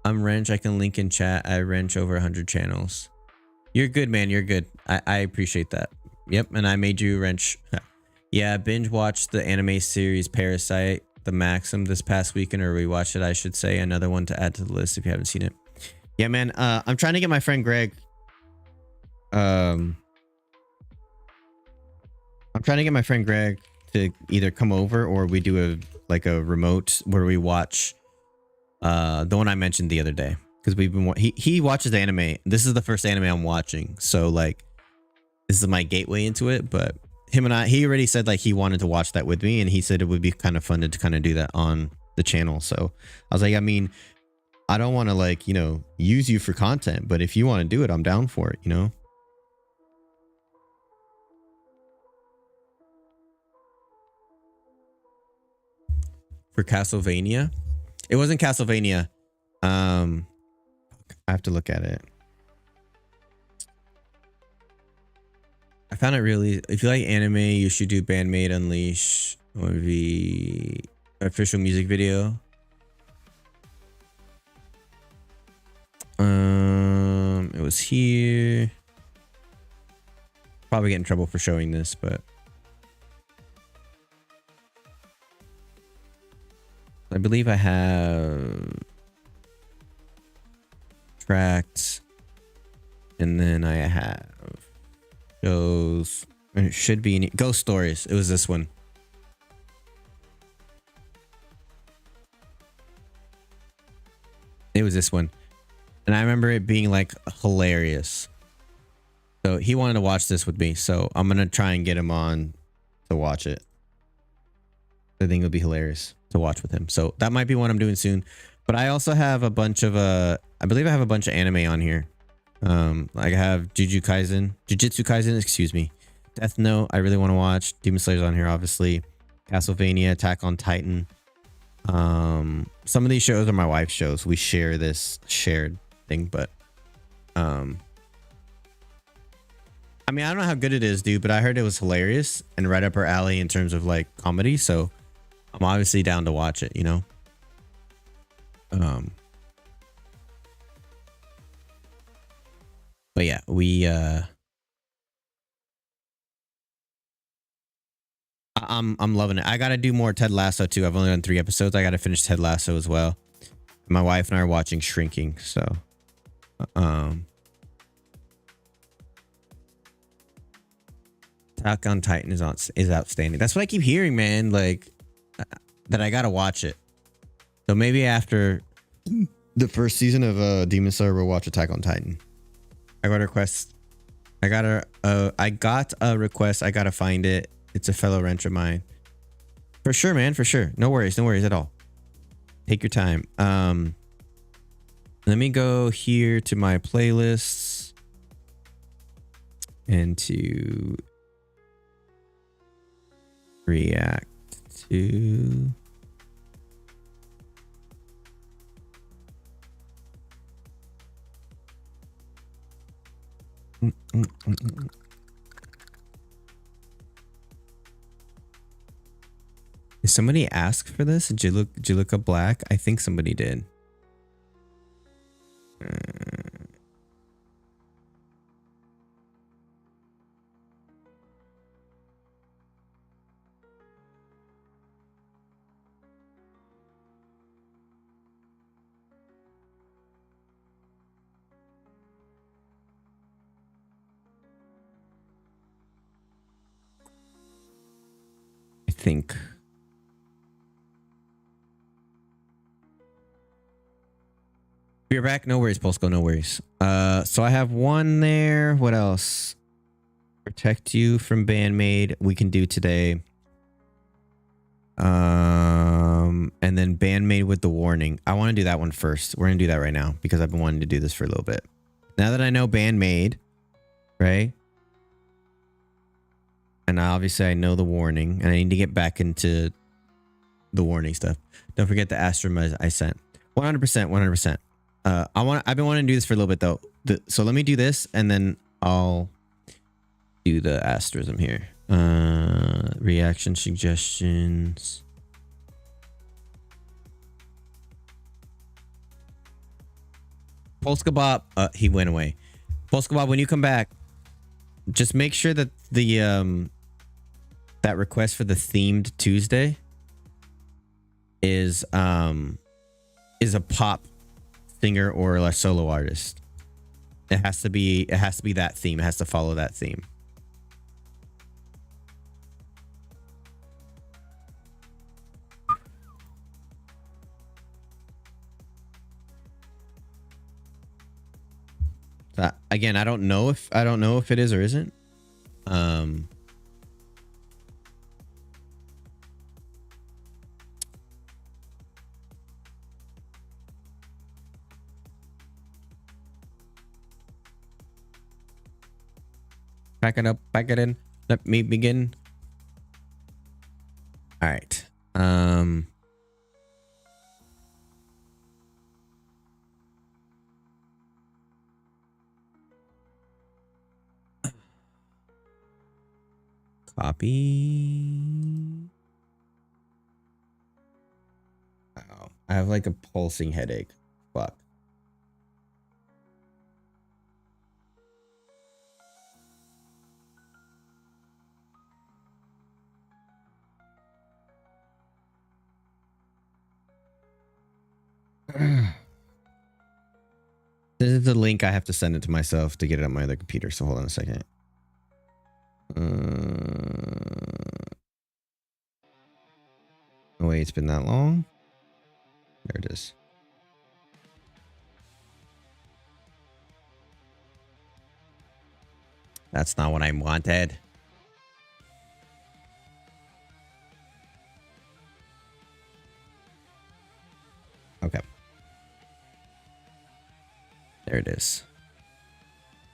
I'm Wrench. I can link in chat. I wrench over 100 channels. You're good, man. You're good. I appreciate that. Yep. And I made you wrench. Yeah. Binge watched the anime series Parasite, the Maxim this past weekend, or rewatched it, I should say. Another one to add to the list if you haven't seen it. Yeah, man. I'm trying to get my friend Greg. I'm trying to get my friend Greg to either come over or we do a remote where we watch the one I mentioned the other day, because we've been he watches the anime. This is the first anime I'm watching, so like this is my gateway into it. But him and he already said like he wanted to watch that with me, and he said it would be kind of fun to kind of do that on the channel. So I was like, I mean, I don't want to use you for content, but if you want to do it, I'm down for it, For Castlevania. It wasn't Castlevania. I have to look at it. I found it really, if you like anime, you should do Bandmate Unleash or the official music video. It was here. Probably get in trouble for showing this, but I believe I have tracks, and then I have shows, and it should be in Ghost Stories. It was this one. It was this one. And I remember it being like hilarious. So he wanted to watch this with me. So I'm going to try and get him on to watch it. I think it'll be hilarious to watch with him. So that might be one I'm doing soon. But I also have a bunch of, I believe I have a bunch of anime on here. Like I have Jujutsu Kaisen, excuse me. Death Note, I really want to watch. Demon Slayer's on here, obviously. Castlevania, Attack on Titan. Some of these shows are my wife's shows. We share this shared thing, but I mean, I don't know how good it is, dude, but I heard it was hilarious and right up her alley in terms of like comedy, so I'm obviously down to watch it, you know. But yeah, I'm loving it. I gotta do more Ted Lasso too. I've only done 3 episodes. I gotta finish Ted Lasso as well. My wife and I are watching Shrinking, so Attack on Titan is outstanding. That's what I keep hearing, man. Like that I gotta watch it. So maybe after the first season of Demon Slayer, we'll watch Attack on Titan. I got a request. I got a request. I gotta find it. It's a fellow wrench of mine. For sure, man. For sure. No worries. No worries at all. Take your time. Let me go here to my playlists and to react to. Did somebody ask for this? Did you look up Black? I think somebody did. I think. You're back. No worries, Polsko. No worries. So I have one there. What else? Protect you from Bandmade. We can do today. And then Bandmade with the warning. I want to do that one first. We're gonna do that right now because I've been wanting to do this for a little bit. Now that I know Bandmade, right? And obviously I know the warning, and I need to get back into the warning stuff. Don't forget the Astrum I sent. 100%, 100%. I've been wanting to do this for a little bit though. So let me do this and then I'll do the asterism here. Reaction suggestions. Polska Bob, he went away. Polska Bob, when you come back, just make sure that the that request for the themed Tuesday is a pop singer or a solo artist. It has to be that theme. It has to follow that theme. Again, I don't know if it is or isn't. Pack it up, pack it in. Let me begin. All right. Copy. Wow. I have like a pulsing headache. Fuck. This is the link. I have to send it to myself to get it on my other computer. So hold on a second. Oh wait, it's been that long. There it is. That's not what I wanted. Okay. There it is.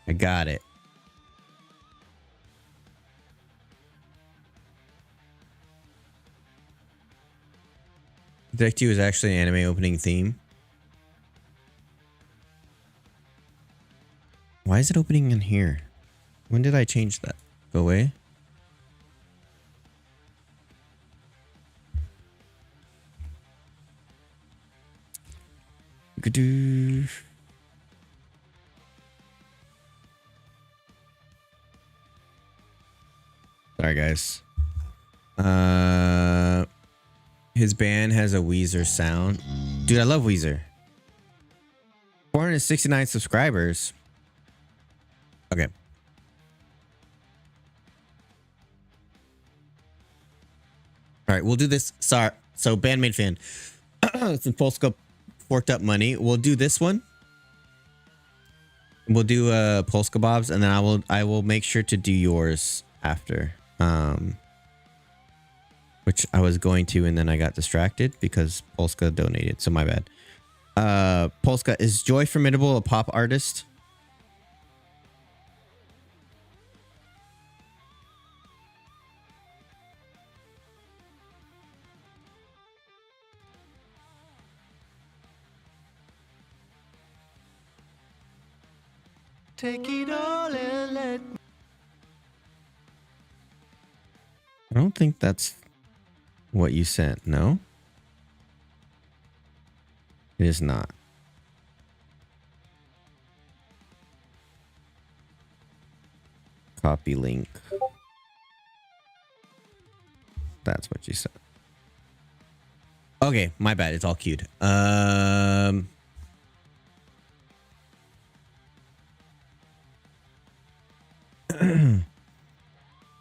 I got it. Deck 2 is actually an anime opening theme. Why is it opening in here? When did I change that? Go away. Sorry, guys. His band has a Weezer sound. Dude, I love Weezer. 469 subscribers. Okay. All right, we'll do this. Sorry. So, Bandmate fan. Some Polska forked up money. We'll do this one. We'll do Polska Bob's, and then I will make sure to do yours after. Which I was going to, and then I got distracted because Polska donated. So my bad. Polska, is Joy Formidable a pop artist?
Take it all and let me.
I don't think that's what you sent. No, it is not. Copy link. That's what you said. Okay, my bad. It's all queued.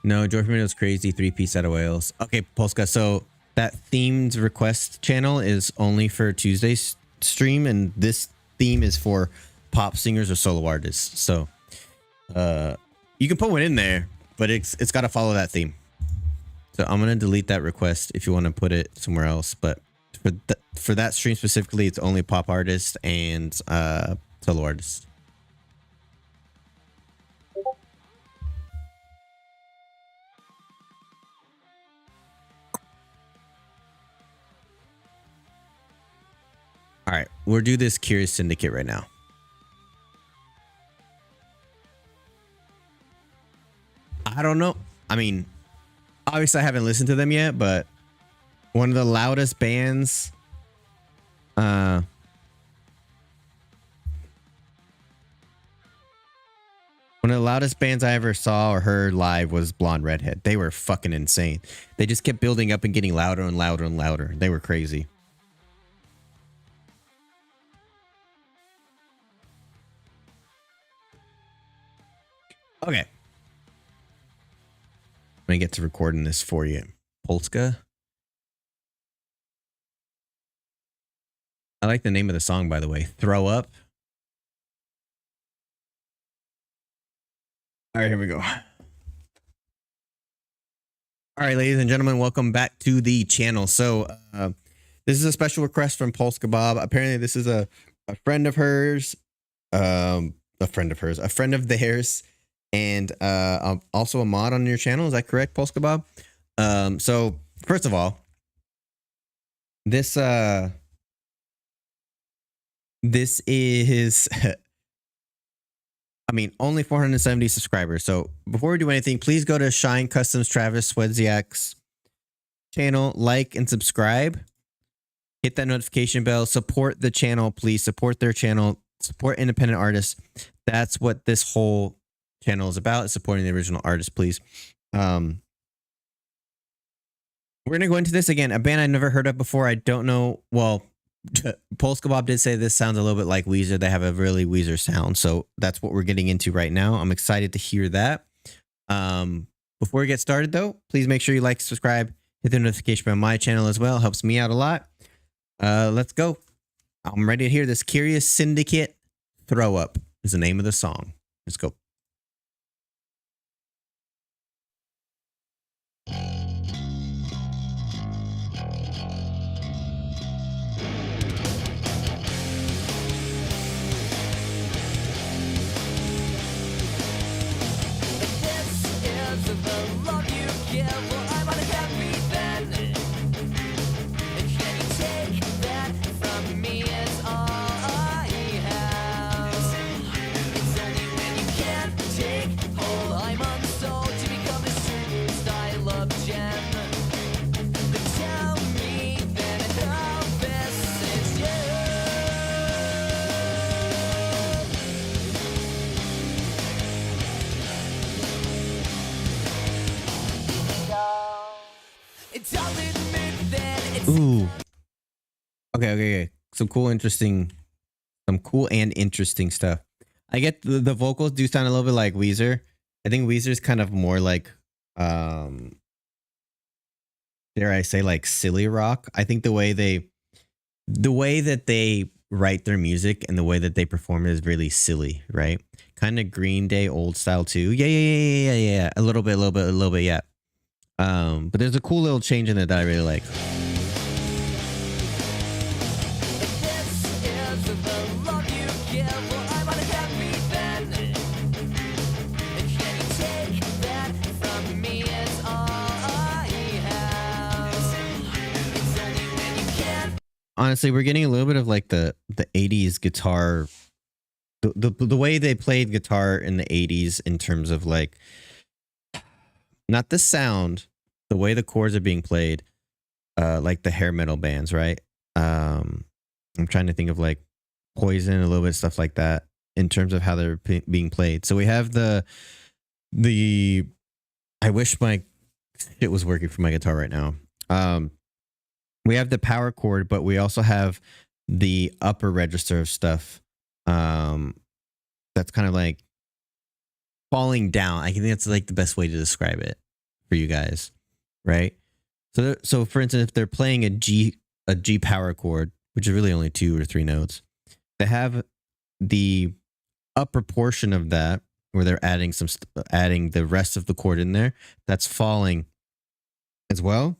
No, Joy Formidable's crazy 3-piece out of Wales. Okay, Polska. So that themed request channel is only for Tuesday's stream, and this theme is for pop singers or solo artists. So you can put one in there, but it's got to follow that theme. So I'm gonna delete that request if you want to put it somewhere else. But for that stream specifically, it's only pop artists and solo artists. All right, we'll do this Curious Syndicate right now. I don't know. I mean, obviously I haven't listened to them yet, but one of the loudest bands. One of the loudest bands I ever saw or heard live was Blonde Redhead. They were fucking insane. They just kept building up and getting louder and louder and louder. They were crazy. Okay. I'm gonna get to recording this for you. Polska. I like the name of the song, by the way. Throw Up. All right, here we go. All right, ladies and gentlemen, welcome back to the channel. So this is a special request from Polska Bob. Apparently this is a friend of hers, a friend of theirs, and also a mod on your channel. Is that correct, Polska Bob? So first of all, this is I mean, only 470 subscribers. So before we do anything, please go to Shine Customs Travis Swedziak's channel, like and subscribe. Hit that notification bell. Support the channel, please. Support their channel. Support independent artists. That's what this whole channel is about, is supporting the original artist, please. We're going to go into this again. A band I never heard of before. I don't know. Well, Polska Bob did say this sounds a little bit like Weezer. They have a really Weezer sound. So that's what we're getting into right now. I'm excited to hear that. Before we get started, though, please make sure you like, subscribe, hit the notification bell on my channel as well. Helps me out a lot. Let's go. I'm ready to hear this. Curious Syndicate. Throw Up is the name of the song. Let's go. Ooh. Okay. Some cool and interesting stuff. I get the vocals do sound a little bit like Weezer. I think Weezer's kind of more like, dare I say, like silly rock. I think the way that they write their music and the way that they perform it is really silly, right? Kind of Green Day old style too. Yeah. A little bit, yeah. But there's a cool little change in it that I really like. Honestly, we're getting a little bit of like the 80s guitar, the way they played guitar in the 80s in terms of like, not the sound, the way the chords are being played, like the hair metal bands, right? I'm trying to think of like Poison, a little bit of stuff like that in terms of how they're being played. So we have the I wish my shit was working for my guitar right now. We have the power chord, but we also have the upper register of stuff. That's kind of like falling down. I think that's like the best way to describe it for you guys, right? So for instance, if they're playing a G power chord, which is really only 2 or 3 notes, they have the upper portion of that where they're adding adding the rest of the chord in there. That's falling as well.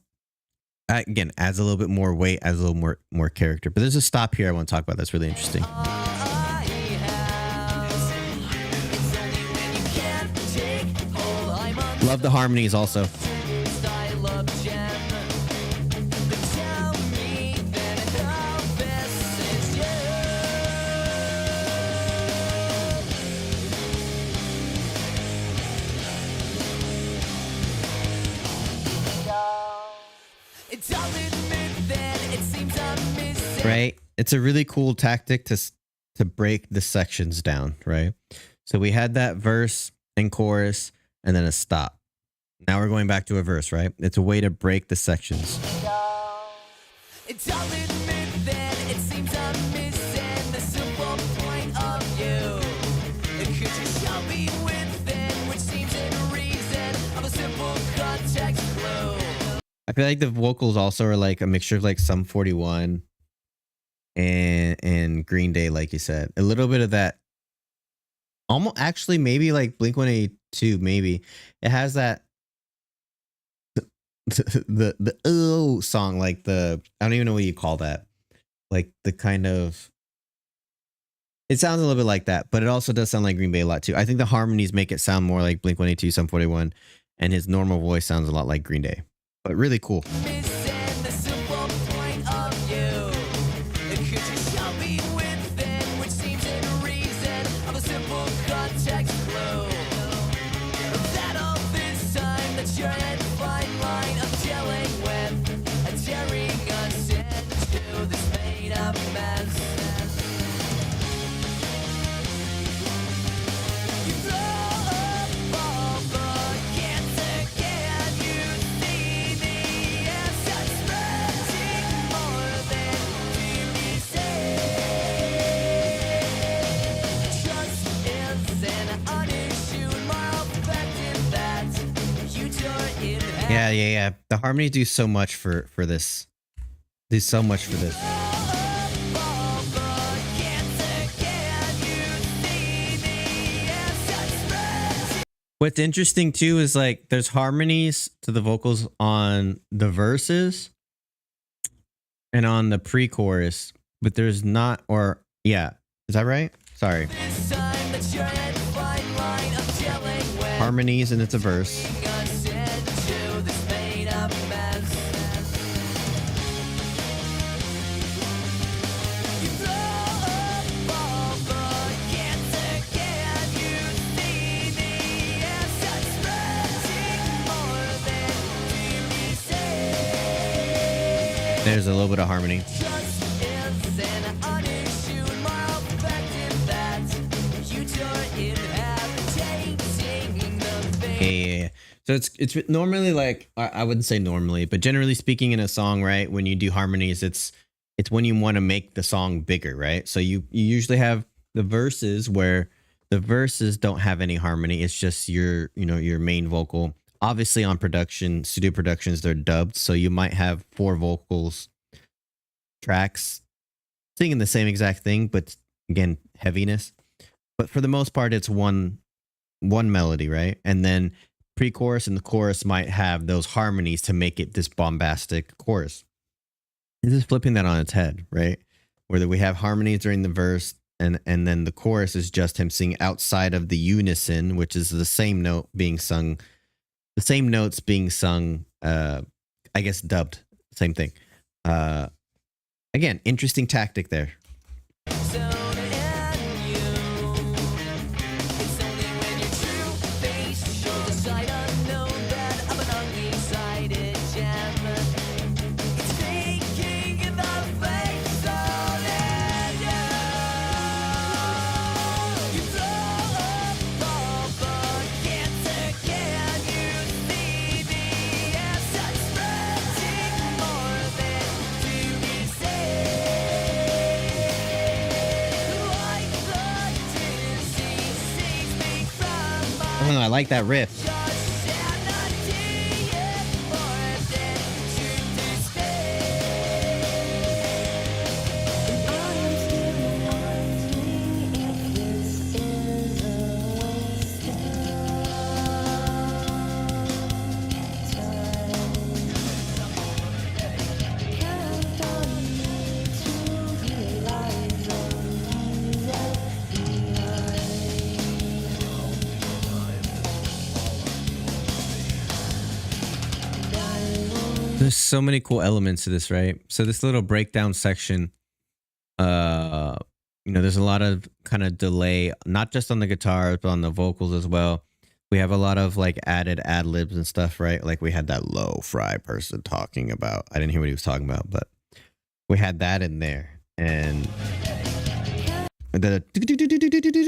Again, adds a little bit more weight, adds a little more character. But there's a stop here I want to talk about that's really interesting. Love the harmonies also. Right? It's a really cool tactic to break the sections down, right? So we had that verse and chorus and then a stop. Now we're going back to a verse, right? It's a way to break the sections. I feel like the vocals also are like a mixture of like Sum 41 and Green Day, like you said. A little bit of that. Almost actually maybe like Blink-182, maybe. It has that the song, like the, I don't even know what you call that. Like the kind of, it sounds a little bit like that, but it also does sound like Green Day a lot too. I think the harmonies make it sound more like Blink-182, Sum 41, and his normal voice sounds a lot like Green Day. But really cool. Yeah. The harmonies do so much for this. Do so much for this. What's interesting too is like there's harmonies to the vocals on the verses and on the pre-chorus, but there's not, or yeah, is that right? Sorry. Harmonies and it's a verse. There's a little bit of harmony. Yeah. So it's normally like I wouldn't say normally, but generally speaking in a song, right? When you do harmonies, it's when you want to make the song bigger, right? So you usually have the verses where the verses don't have any harmony. It's just your your main vocal. Obviously on production, studio productions, they're dubbed, so you might have 4 vocals tracks singing the same exact thing, but again, heaviness. But for the most part, it's one melody, right? And then pre-chorus and the chorus might have those harmonies to make it this bombastic chorus. This is flipping that on its head, right? Where we have harmonies during the verse, and then the chorus is just him singing outside of the unison, which is the same note being sung, the same notes being sung. I guess dubbed, same thing. Again, interesting tactic there. I like that riff. There's so many cool elements to this, right? So this little breakdown section, there's a lot of kind of delay, not just on the guitars, but on the vocals as well. We have a lot of like added ad libs and stuff, right? Like we had that low fry person talking about, I didn't hear what he was talking about, but we had that in there. And the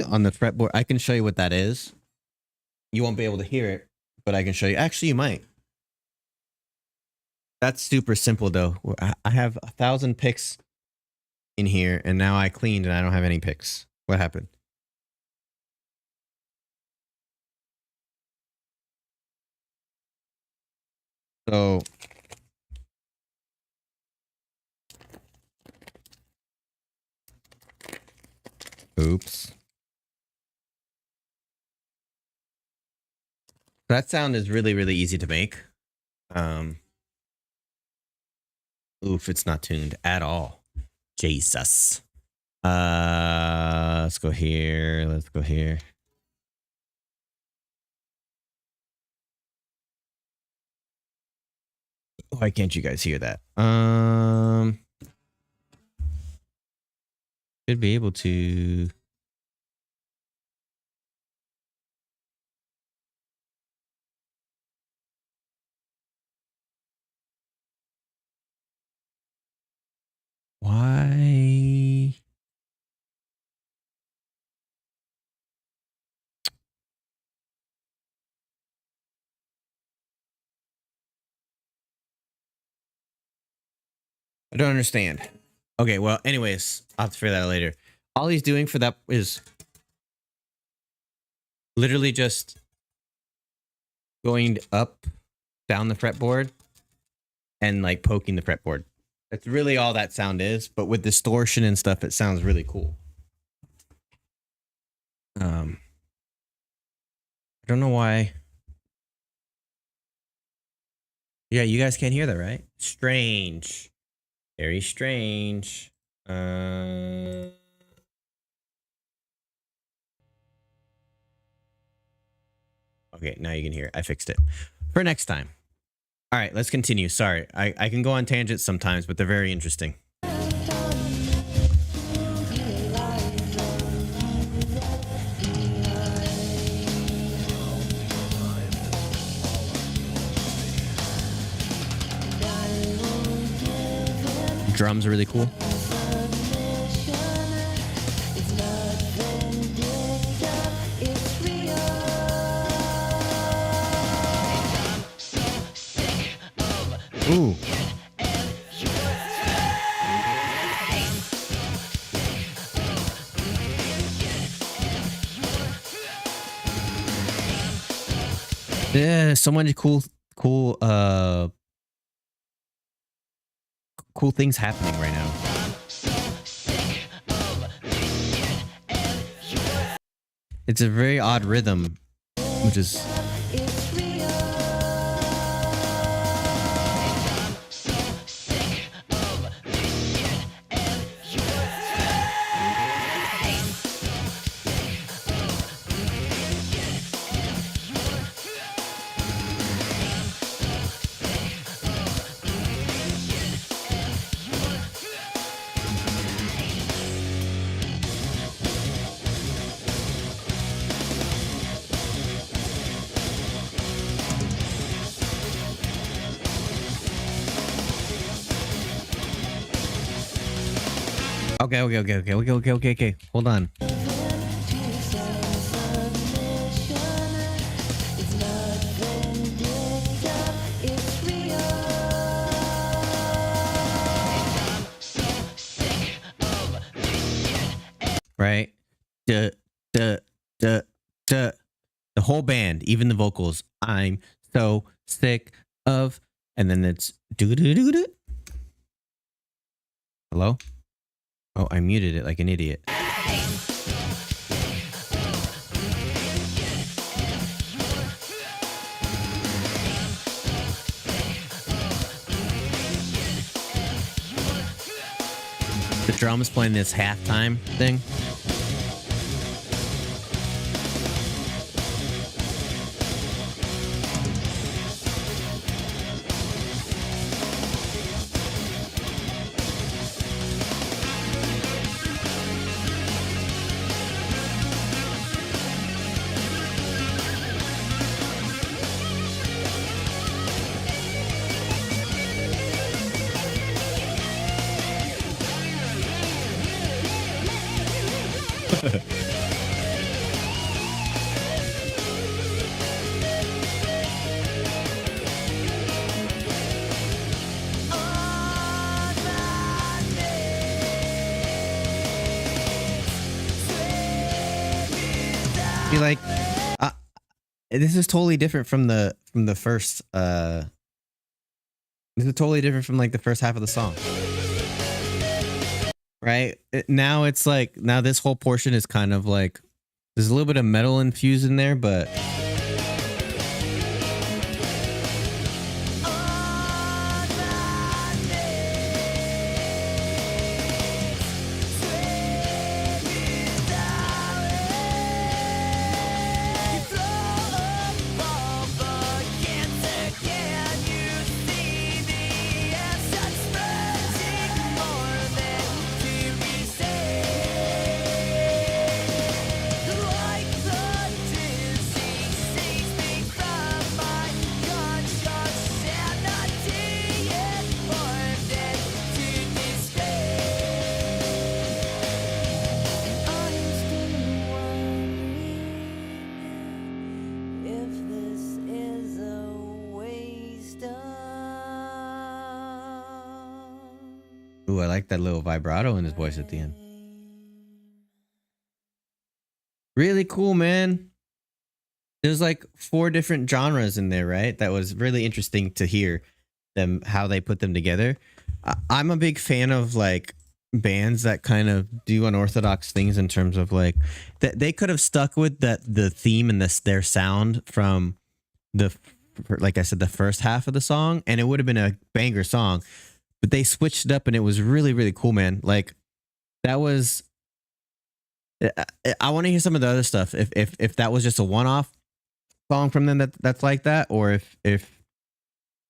on the fretboard, I can show you what that is. You won't be able to hear it, but I can show you. Actually, you might. That's super simple though. I have 1,000 picks in here, and now I cleaned and I don't have any picks. What happened? So oops. That sound is really, really easy to make. Oof, it's not tuned at all. Jesus. Let's go here. Let's go here. Why can't you guys hear that? Should be able to. Why? I don't understand. Okay, well, anyways, I'll have to figure that out later. All he's doing for that is literally just going up, down the fretboard, and like poking the fretboard. That's really all that sound is, but with distortion and stuff, it sounds really cool. I don't know why. Yeah, you guys can't hear that, right? Strange. Very strange. Okay, now you can hear it. I fixed it. For next time. All right, let's continue. Sorry, I can go on tangents sometimes, but they're very interesting. Drums are really cool. Yeah, so many cool cool things happening right now. It's a very odd rhythm, which is okay. Hold on. Right? Duh, duh, duh, duh. The whole band, even the vocals. I'm so sick of, and then it's do do do do. Hello? Oh, I muted it like an idiot. The drums playing this halftime thing. Be like, this is totally different from the first. This is totally different from like the first half of the song, right? Now it's like now this whole portion is kind of like there's a little bit of metal infused in there, but ooh, I like that little vibrato in his voice at the end. Really cool, man. There's like 4 different genres in there, right? That was really interesting to hear them how they put them together. I'm a big fan of like bands that kind of do unorthodox things in terms of like that they could have stuck with the theme and their sound from the like I said the first half of the song and it would have been a banger song, but they switched it up and it was really really cool, man. Like that was I want to hear some of the other stuff if that was just a one-off song from them that's like that, or if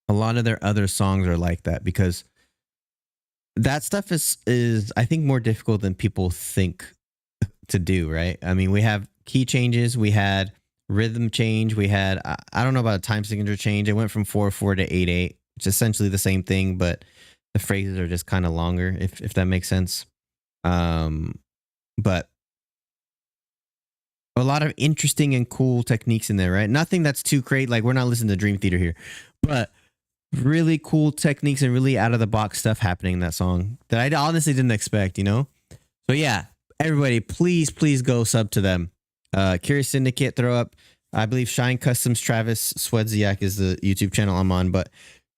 a lot of their other songs are like that, because that stuff is I think more difficult than people think to do, right? I mean, we have key changes, we had rhythm change, we had I don't know about a time signature change. It went from 4/4 to 8/8. It's essentially the same thing, but the phrases are just kind of longer, if that makes sense. But a lot of interesting and cool techniques in there, right? Nothing that's too great. Like we're not listening to Dream Theater here, but really cool techniques and really out of the box stuff happening in that song that I honestly didn't expect, you know? So yeah, everybody, please go sub to them. Curious Syndicate, throw up I believe Shine Customs Travis Swedziak is the YouTube channel I'm on, but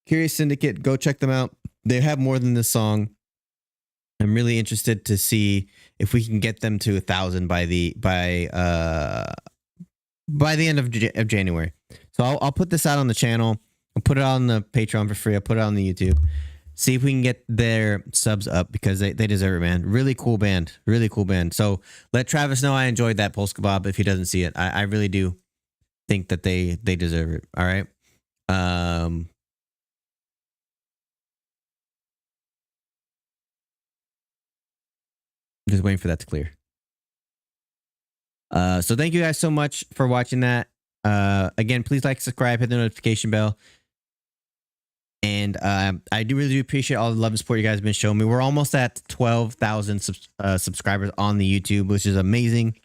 Curious Syndicate, go check them out. They have more than this song. I'm really interested to see if we can get them to 1,000 by the end of January. So I'll put this out on the channel. I'll put it on the Patreon for free. I'll put it on the YouTube. See if we can get their subs up because they deserve it, man. Really cool band. Really cool band. So let Travis know I enjoyed that Polska Bob if he doesn't see it. I really do think that they deserve it. All right. Just waiting for that to clear. So thank you guys so much for watching that. Again, please like, subscribe, hit the notification bell. And I do really appreciate all the love and support you guys have been showing me. We're almost at 12,000 subscribers on the YouTube, which is amazing.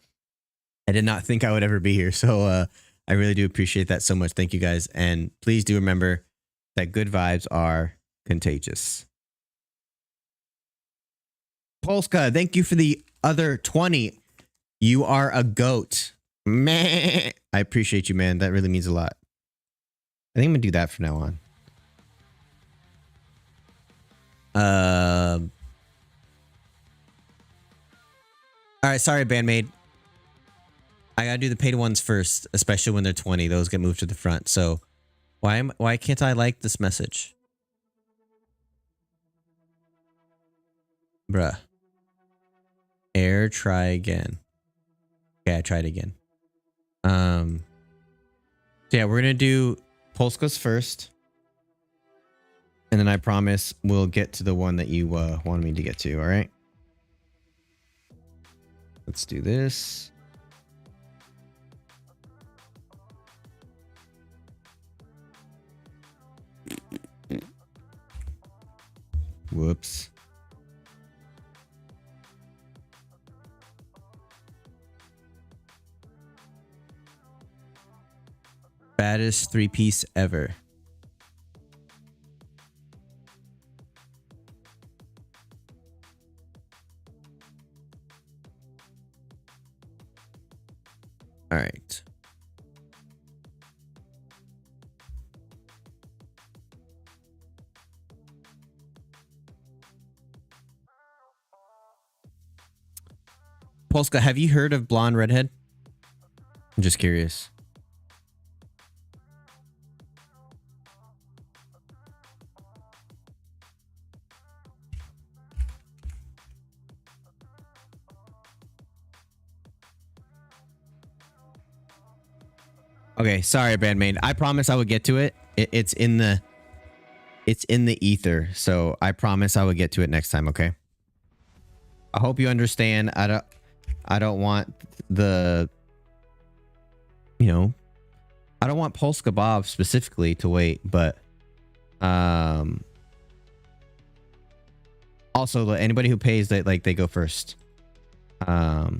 I did not think I would ever be here. So I really do appreciate that so much. Thank you guys. And please do remember that good vibes are contagious. Polska, thank you for the other 20. You are a goat. Meh. I appreciate you, man. That really means a lot. I think I'm going to do that from now on. All right, sorry, bandmate. I gotta do the paid ones first, especially when they're 20. Those get moved to the front. So why can't I like this message? Bruh. Air, try again. Okay, I tried again. So yeah, we're gonna do Polska's first. And then I promise we'll get to the one that you wanted me to get to, all right? Let's do this. Whoops. Baddest three-piece ever. All right. Polska, have you heard of Blonde Redhead? I'm just curious. Okay, sorry, bandmate. I promise I would get to it. It's in the ether, so I promise I will get to it next time. Okay. I hope you understand. I don't want the, you know, I don't want Polska Bob specifically to wait, but also anybody who pays that, like, they go first. I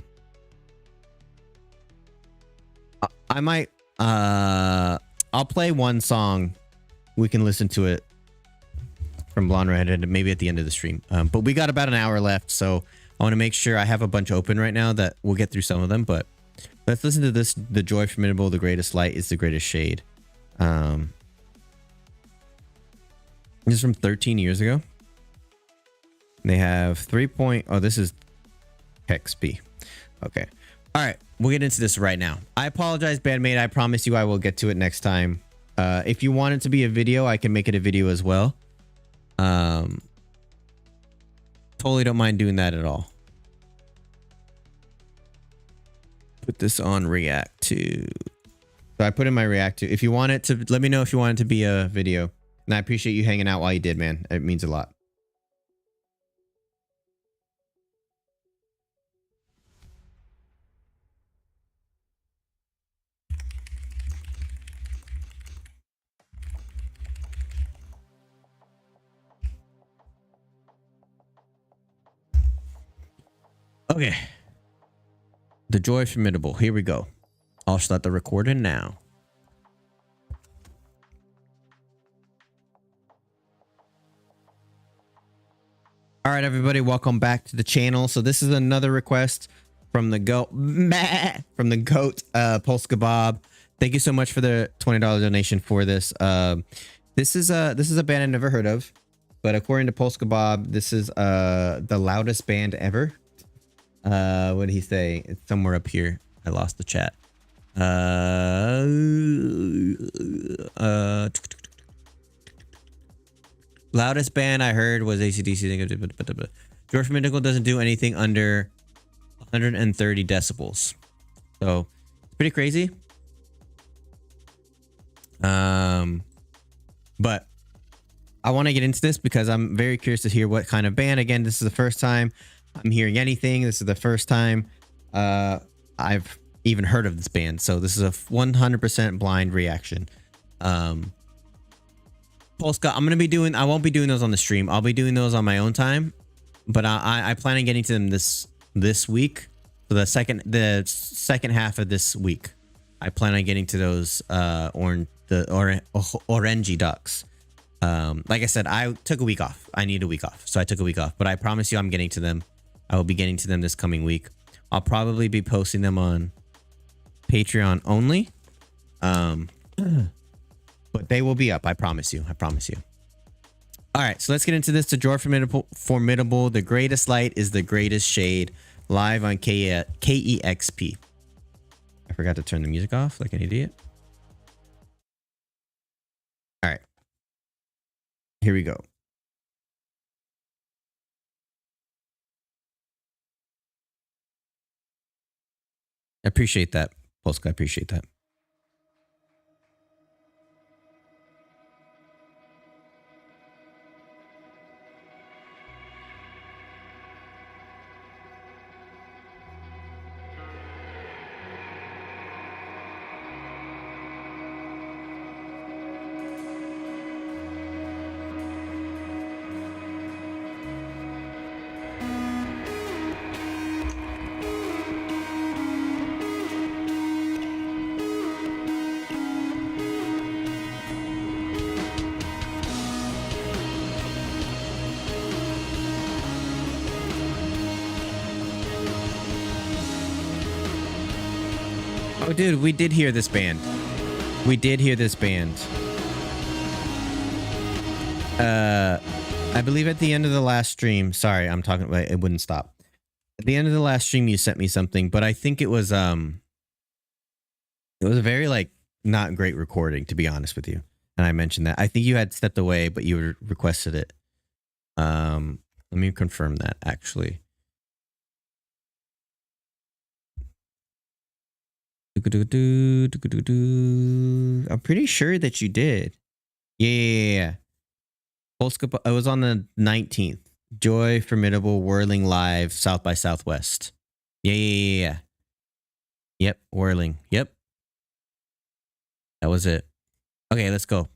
might. I'll play one song. We can listen to it from Blonde Redhead maybe at the end of the stream. But we got about an hour left, so I want to make sure I have a bunch open right now that we'll get through some of them. But let's listen to this. The joy formidable, the greatest light is the greatest shade. This is from 13 years ago. They have 3. Oh, this is Hex B. Okay. All right. We'll get into this right now. I apologize, bandmate. I promise you I will get to it next time. If you want it to be a video, I can make it a video as well. Totally don't mind doing that at all. Put this on React to. So I put in my React to. If you want it to, let me know if you want it to be a video. And I appreciate you hanging out while you did, man. It means a lot. Okay. The joy formidable. Here we go. I'll start the recording now. All right, everybody, welcome back to the channel. So this is another request from the goat, Polska Bob. Thank you so much for the $20 donation for this. This is a band I never heard of, but according to Polska Bob, this is the loudest band ever. What did he say? It's somewhere up here. I lost the chat. Loudest band I heard was AC/DC. George from Indigo doesn't do anything under 130 decibels, so it's pretty crazy. But I want to get into this because I'm very curious to hear what kind of band. Again, this is the first time I'm hearing anything. This is the first time I've even heard of this band, so this is a 100% blind reaction. Polska, I won't be doing those on the stream. I'll be doing those on my own time, but I plan on getting to them this week. So the second half of this week, I plan on getting to those orangey ducks. Like I said, I took a week off. I need a week off, so I took a week off. But I promise you, I'm getting to them. I will be getting to them this coming week. I'll probably be posting them on Patreon only. But they will be up. I promise you. I promise you. All right, so let's get into this. To George Formidable. The greatest light is the greatest shade. Live on KEXP. I forgot to turn the music off like an idiot. All right. Here we go. I appreciate that, Polska. I appreciate that. Oh, dude, we did hear this band. We did hear this band. I believe at the end of the last stream. Sorry, I'm talking. It wouldn't stop. At the end of the last stream, you sent me something, but I think it was a very like not great recording, to be honest with you. And I mentioned that. I think you had stepped away, but you requested it. Let me confirm that actually. I'm pretty sure that you did. Yeah. Polska, it was on the 19th. Joy, Formidable, Whirling Live, South by Southwest. Yeah. Yep, Whirling. Yep. That was it. Okay, let's go.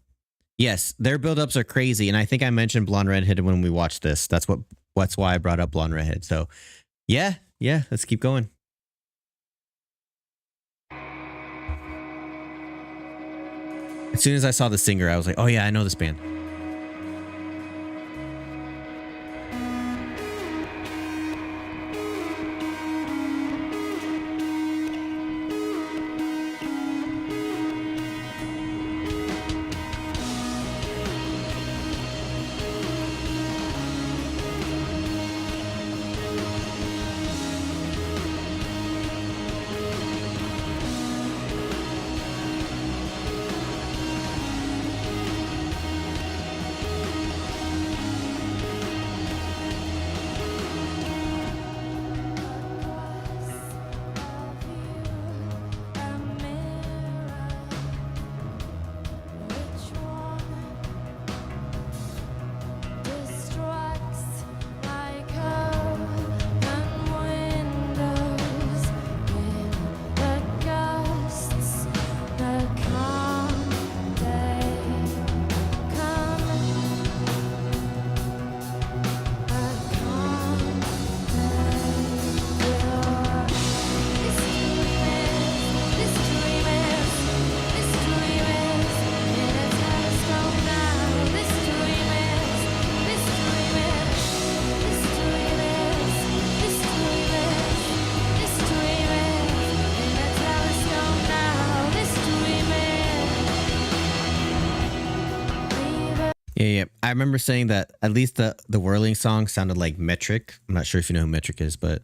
Yes, their build-ups are crazy, and I think I mentioned Blonde Redhead when we watched this. That's why I brought up Blonde Redhead. So, yeah, let's keep going. As soon as I saw the singer, I was like, oh yeah, I know this band. Yeah, yeah. I remember saying that at least the whirling song sounded like Metric. I'm not sure if you know who Metric is, but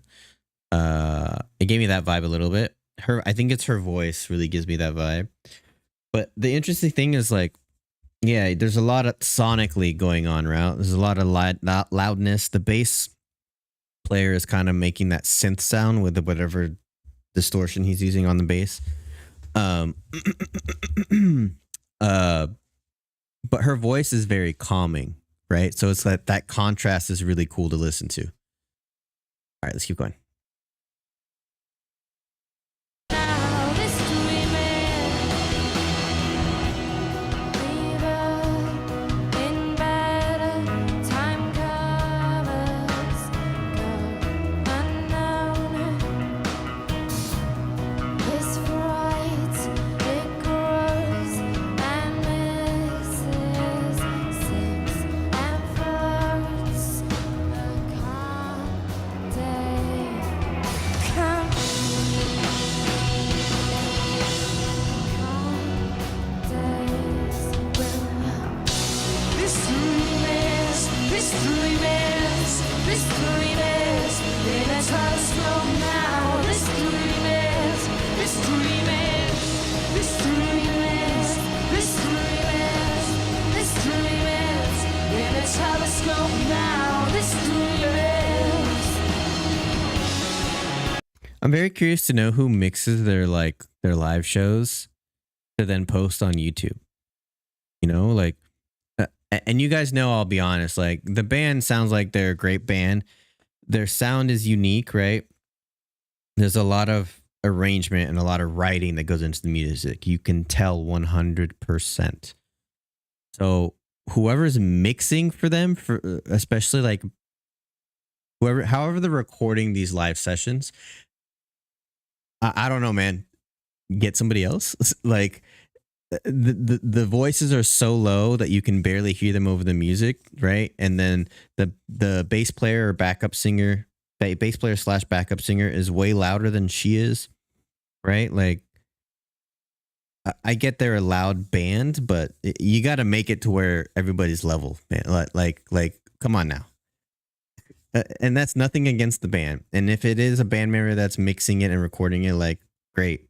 it gave me that vibe a little bit. I think it's her voice really gives me that vibe. But the interesting thing is like, yeah, there's a lot of sonically going on, right? There's a lot of loudness. The bass player is kind of making that synth sound with whatever distortion he's using on the bass. Um, but her voice is very calming, right? So it's that contrast is really cool to listen to. All right, let's keep going.
Now this dreaming fever in bed, time covers go unknown. This fright it grows and misses, sinks and floats. A calm day comes. Telescope now, this dream is.
I'm very curious to know who mixes their live shows to then post on YouTube. You know, like, and you guys know, I'll be honest, like the band sounds like they're a great band. Their sound is unique, right? There's a lot of arrangement and a lot of writing that goes into the music. You can tell 100%. So whoever's mixing for them, for especially like however they're recording these live sessions, I don't know, man. Get somebody else. Like the voices are so low that you can barely hear them over the music, right? And then the bass player or backup singer, bass player slash backup singer is way louder than she is, right? Like I get they're a loud band, but you got to make it to where everybody's level, man. Like come on now. And that's nothing against the band. And if it is a band member that's mixing it and recording it, like, great,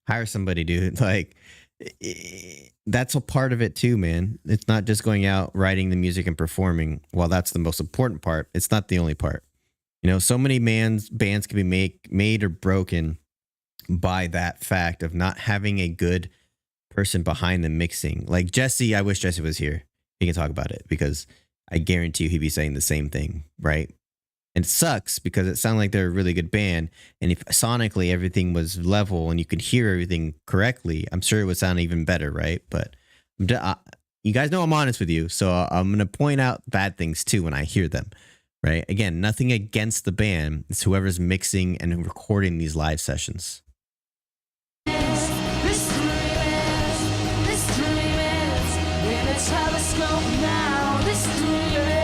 hire somebody, dude. Like, that's a part of it too, man. It's not just going out, writing the music and performing. While that's the most important part, it's not the only part. You know, so many bands can be made or broken by that fact of not having a good person behind the mixing. Like Jesse, I wish Jesse was here. He can talk about it because I guarantee you he'd be saying the same thing, right? And it sucks because it sounded like they're a really good band. And if sonically everything was level and you could hear everything correctly, I'm sure it would sound even better, right? But you guys know I'm honest with you. So I'm going to point out bad things too when I hear them, right? Again, nothing against the band. It's whoever's mixing and recording these live sessions.
This dream is in a telescope now. This dream is.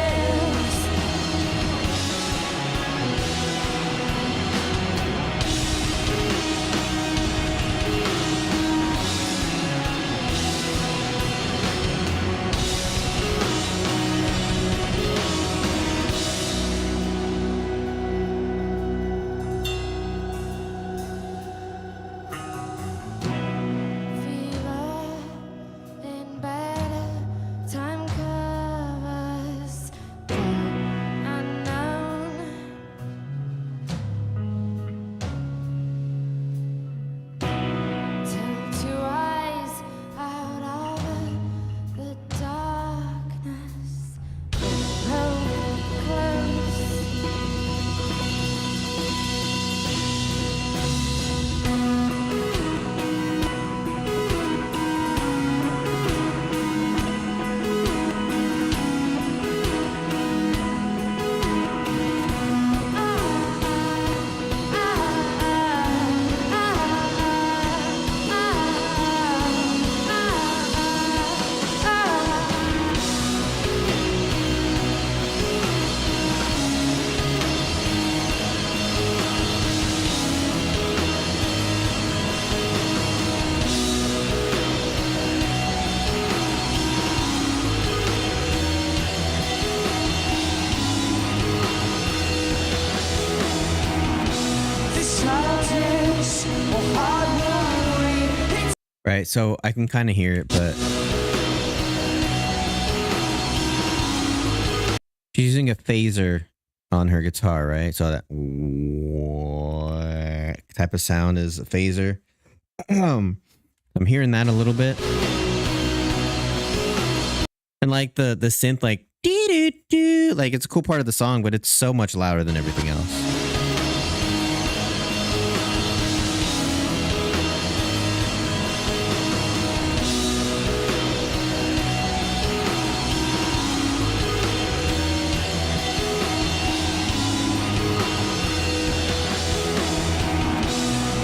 right? So I can kind of hear it, but she's using a phaser on her guitar, right? So that type of sound is a phaser. I'm hearing that a little bit, and like the synth, like dee doo doo, like it's a cool part of the song, but it's so much louder than everything else.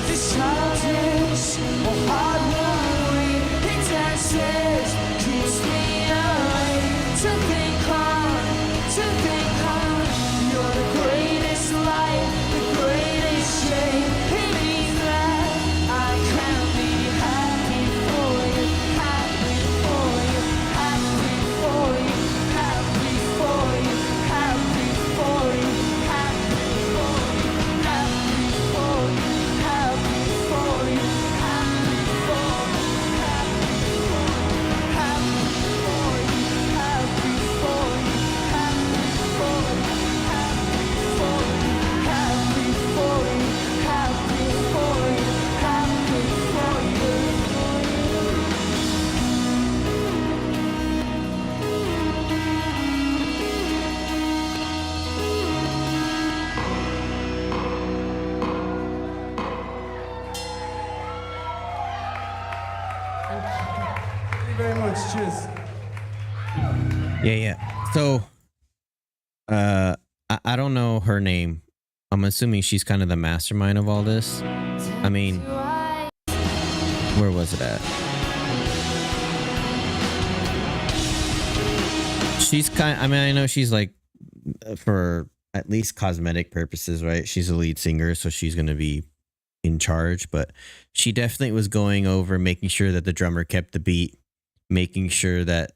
This childish or hard worry, intenses keeps me awake. To think on, you're the greatest light, the greatest shame. It means that I can be happy for you, happy for you, happy for you, happy for you, happy for you, happy for you, happy for you, happy for you, happy for you, happy for you, happy for you, happy for you, happy for you, happy for you, happy for you.
Thank you very much. Cheers.
Yeah. So, I don't know her name. I'm assuming she's kind of the mastermind of all this. I mean, where was it at? I mean, I know she's like, for at least cosmetic purposes, right? She's a lead singer, so she's going to be in charge, but she definitely was going over making sure that the drummer kept the beat, making sure that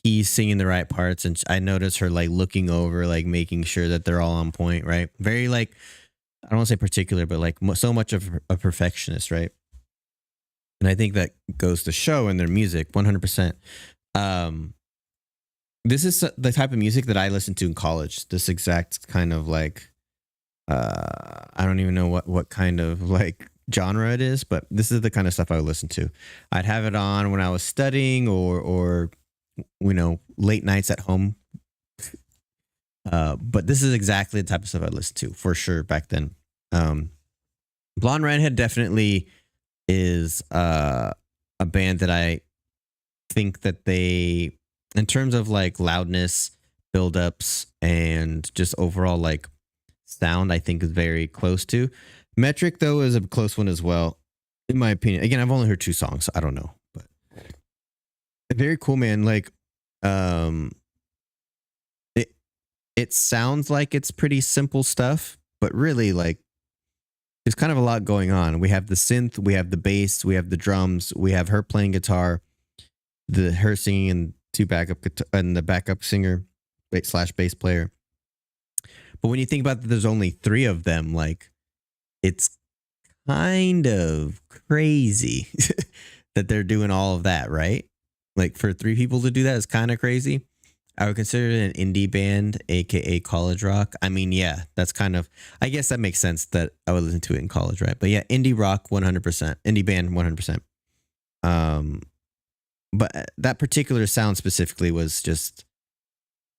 he's singing the right parts. And I noticed her like looking over, like making sure that they're all on point, right? Very like, I don't want to say particular, but like so much of a perfectionist, right? And I think that goes to show in their music 100%. This is the type of music that I listened to in college. This exact kind of like, I don't even know what kind of like genre it is, but this is the kind of stuff I would listen to. I'd have it on when I was studying or you know, late nights at home. But this is exactly the type of stuff I listened to for sure back then. Blonde Redhead definitely is a band that I think that they, in terms of like loudness, build-ups, and just overall like sound, I think is very close to. Metric though is a close one as well, in my opinion. Again, I've only heard 2 songs, so I don't know, but very cool, man. Like, it sounds like it's pretty simple stuff, but really like there's kind of a lot going on. We have the synth, we have the bass, we have the drums, we have her playing guitar, her singing, and 2 backup and the backup singer slash bass player. But when you think about that, there's only 3 of them. Like, it's kind of crazy that they're doing all of that, right? Like, for 3 people to do that is kind of crazy. I would consider it an indie band, aka college rock. I mean, yeah, that's kind of, I guess that makes sense that I would listen to it in college, right? But yeah, indie rock 100%, indie band 100%. But that particular sound specifically was just,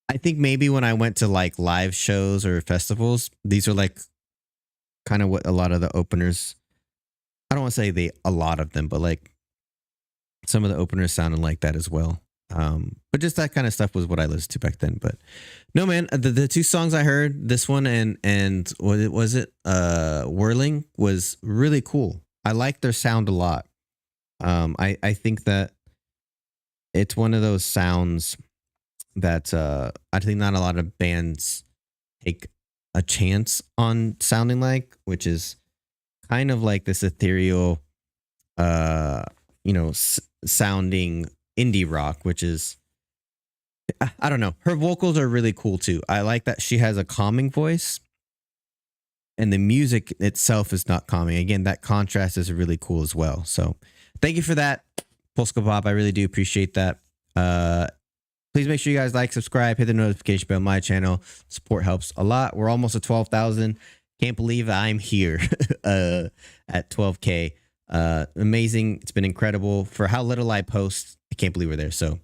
I think maybe when I went to like live shows or festivals, these are like kind of what a lot of the openers, I don't want to say a lot of them, but like some of the openers sounded like that as well. But just that kind of stuff was what I listened to back then. But no, man, the 2 songs I heard, this one and what was it? Whirling, was really cool. I like their sound a lot. I think that it's one of those sounds that I think not a lot of bands take a chance on sounding like, which is kind of like this ethereal, sounding indie rock, which is, I don't know. Her vocals are really cool too. I like that she has a calming voice, and the music itself is not calming. Again, that contrast is really cool as well. So thank you for that, Polska Bob. I really do appreciate that. Please make sure you guys like, subscribe, hit the notification bell on my channel. Support helps a lot. We're almost at 12,000. Can't believe I'm here at 12K. Amazing. It's been incredible for how little I post. I can't believe we're there. So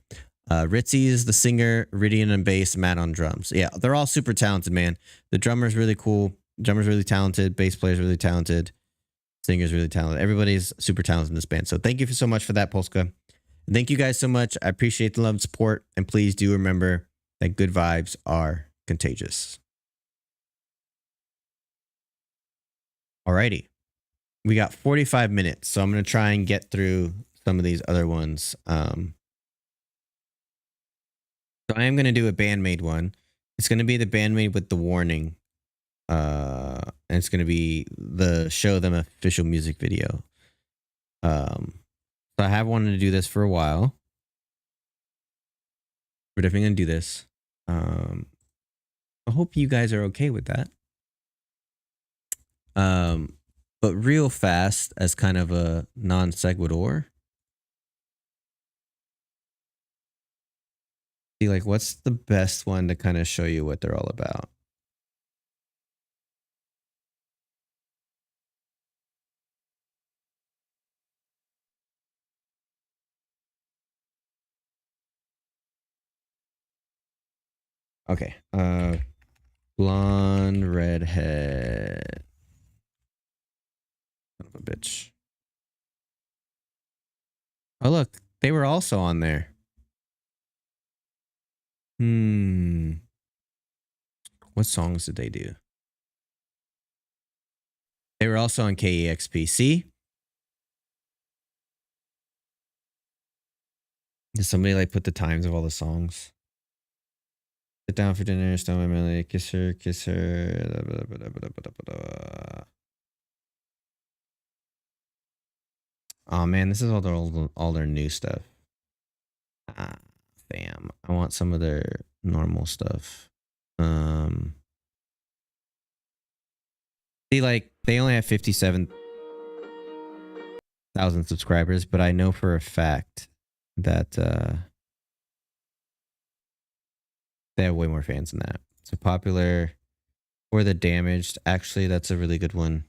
Ritzy is the singer, Ridian on bass, Matt on drums. Yeah, they're all super talented, man. The drummer's really cool. Drummer's really talented. Bass player's really talented. Singer's really talented. Everybody's super talented in this band. So thank you so much for that, Polska. Thank you guys so much. I appreciate the love and support. And please do remember that good vibes are contagious. Alrighty. We got 45 minutes. So I'm going to try and get through some of these other ones. So I am going to do a Bandmade one. It's going to be the Bandmade with the warning. And it's going to be the show them official music video. So I have wanted to do this for a while. We're definitely going to do this. I hope you guys are okay with that. But real fast as kind of a non sequitur. See, like, what's the best one to kind of show you what they're all about? Okay. Blonde redhead. Son of a bitch. Oh, look. They were also on there. What songs did they do? They were also on KEXP. See? Did somebody like put the times of all the songs? Sit down for dinner, stone my melody, kiss her, kiss her. Oh man, this is all their new stuff. Ah, fam. I want some of their normal stuff. See, like, they only have 57,000 subscribers, but I know for a fact that they have way more fans than that. So Popular or The Damaged. Actually, that's a really good one.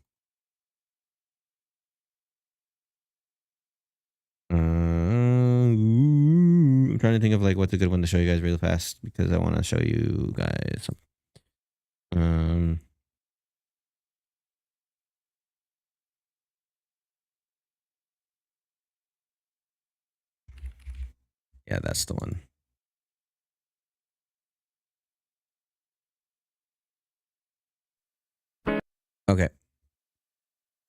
I'm trying to think of like what's a good one to show you guys really fast because I want to show you guys something. Yeah, that's the one. Okay.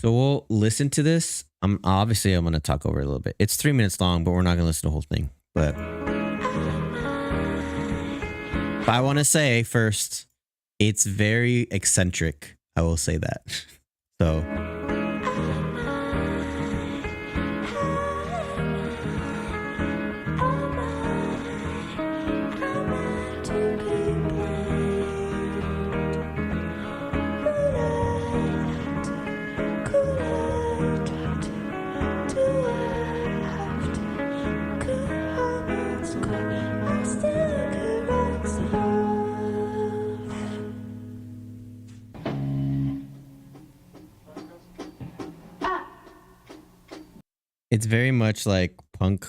So we'll listen to this. Obviously I'm going to talk over it a little bit. It's 3 minutes long, but we're not going to listen to the whole thing. But I want to say first, it's very eccentric. I will say that. So it's very much like punk.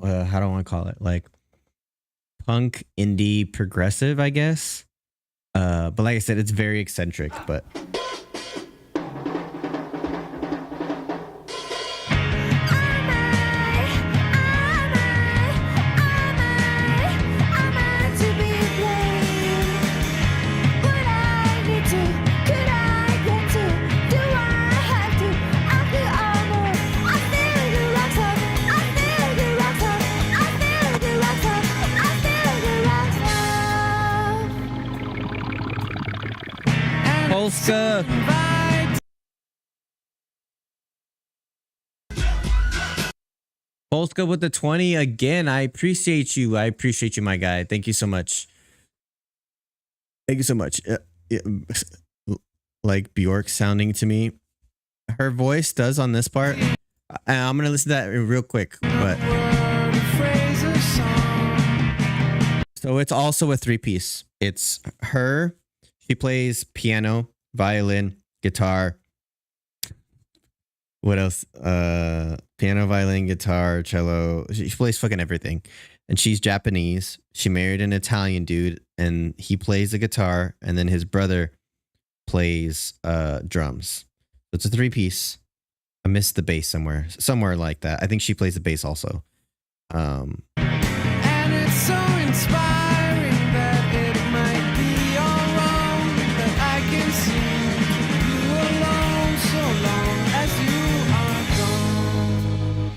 How do I want to call it? Like punk indie progressive, I guess. But like I said, it's very eccentric. But Polska. Polska with the 20 again. I appreciate you. I appreciate you, my guy. Thank you so much. Thank you so much. Like Bjork sounding to me. Her voice does on this part I'm gonna listen to that real quick, but so it's also a 3-piece. It's her. She plays piano, violin, guitar. What else? Piano, violin, guitar, cello. She plays fucking everything. And she's Japanese. She married an Italian dude, and he plays the guitar, and then his brother plays drums. So it's a 3-piece. I missed the bass somewhere like that. I think she plays the bass also.
And it's so inspiring that it might be all wrong, that I can see you alone so long as you are gone.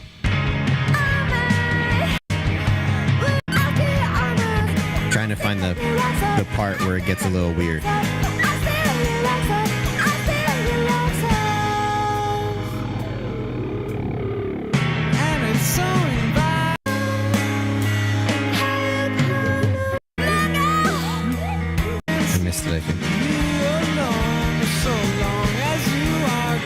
Trying to find the part where it gets a little weird.
And it's so
I missed it, I think.
alone so long as you are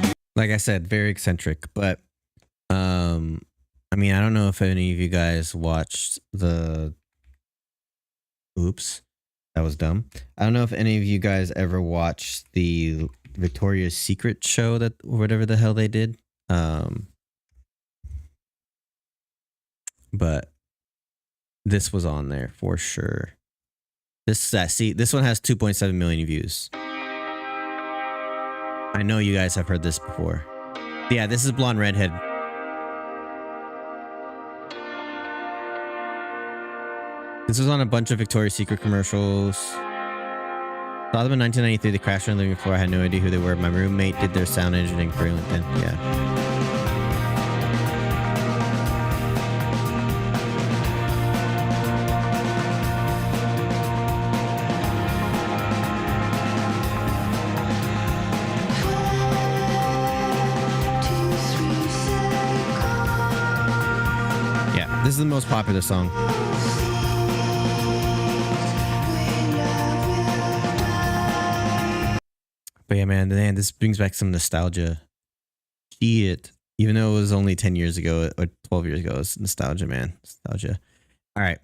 gone.
Like I said, very eccentric, but I mean, I don't know if any of you guys watched the oops, that was dumb. I don't know if any of you guys ever watched the Victoria's Secret show, that whatever the hell they did. But this was on there for sure. This one has 2.7 million views. I know you guys have heard this before. Yeah, this is Blonde Redhead. This was on a bunch of Victoria's Secret commercials. Saw them in 1993. They crashed on the living floor. I had no idea who they were. My roommate did their sound engineering brilliant then. Yeah. Yeah, this is the most popular song. But yeah, man, this brings back some nostalgia. Shit. Even though it was only 10 years ago or 12 years ago, it's nostalgia, man. Nostalgia. All right.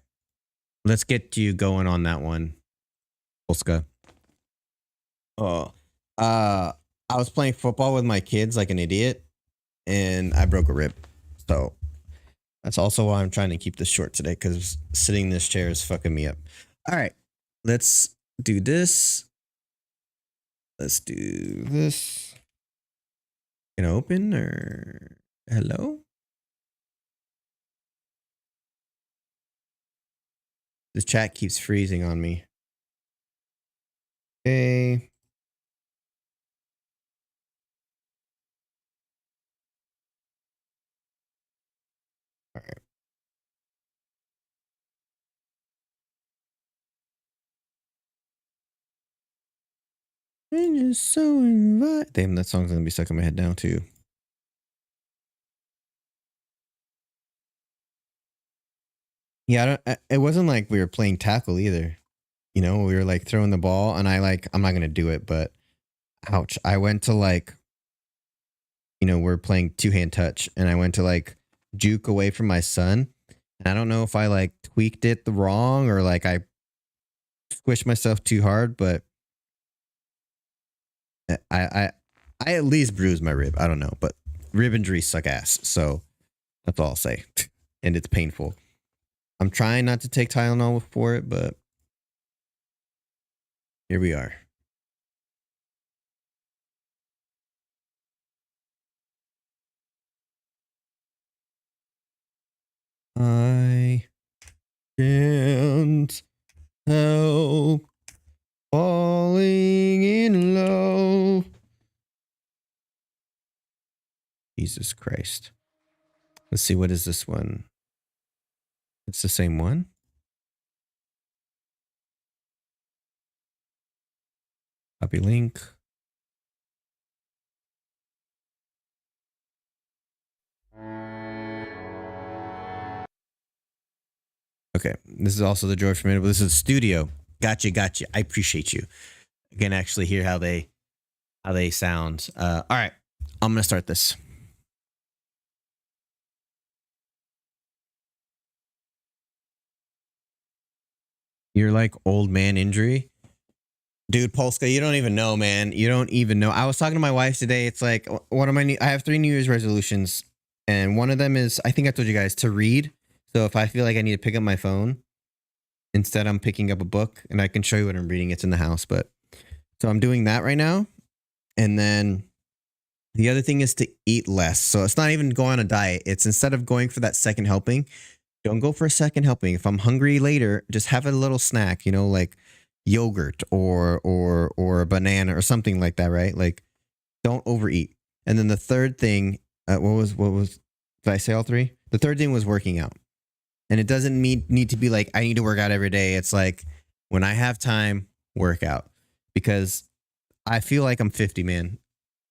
Let's get you going on that one. Polska. Oh. I was playing football with my kids like an idiot, and I broke a rib. So that's also why I'm trying to keep this short today, because sitting in this chair is fucking me up. All right. Let's do this. Let's do this. Can I open or hello? The chat keeps freezing on me. Okay. All right. And you're so invited. Damn, that song's gonna be stuck in my head now too. Yeah, it wasn't like we were playing tackle either. You know, we were like throwing the ball, and I'm not gonna do it, but ouch! I went to like, we're playing 2-hand touch, and I went to like juke away from my son, and I don't know if I like tweaked it the wrong or like I squished myself too hard, but I at least bruised my rib. I don't know, but rib injuries suck ass. So that's all I'll say. And it's painful. I'm trying not to take Tylenol for it, but here we are. I can't help falling in love. Jesus Christ. Let's see, what is this one? It's the same one. Copy link. Okay, this is also the George Formidable. This is studio. Gotcha. I appreciate you. you can actually hear how they sound. All right, I'm gonna start this. You're like old man injury. Dude, Polska, you don't even know, man. You don't even know. I was talking to my wife today. It's like one of my I have 3 New Year's resolutions, and one of them is, I think I told you guys, to read. So if I feel like I need to pick up my phone, instead I'm picking up a book, and I can show you what I'm reading. It's in the house, but so I'm doing that right now. And then the other thing is to eat less. So it's not even going on a diet. It's instead of going for that second helping, don't go for a second helping. If I'm hungry later, just have a little snack, you know, like yogurt or a banana or something like that, right? Like, don't overeat. And then the third thing, what was did I say all 3? The third thing was working out. And it doesn't need to be like I need to work out every day. It's like when I have time, work out, because I feel like I'm 50, man.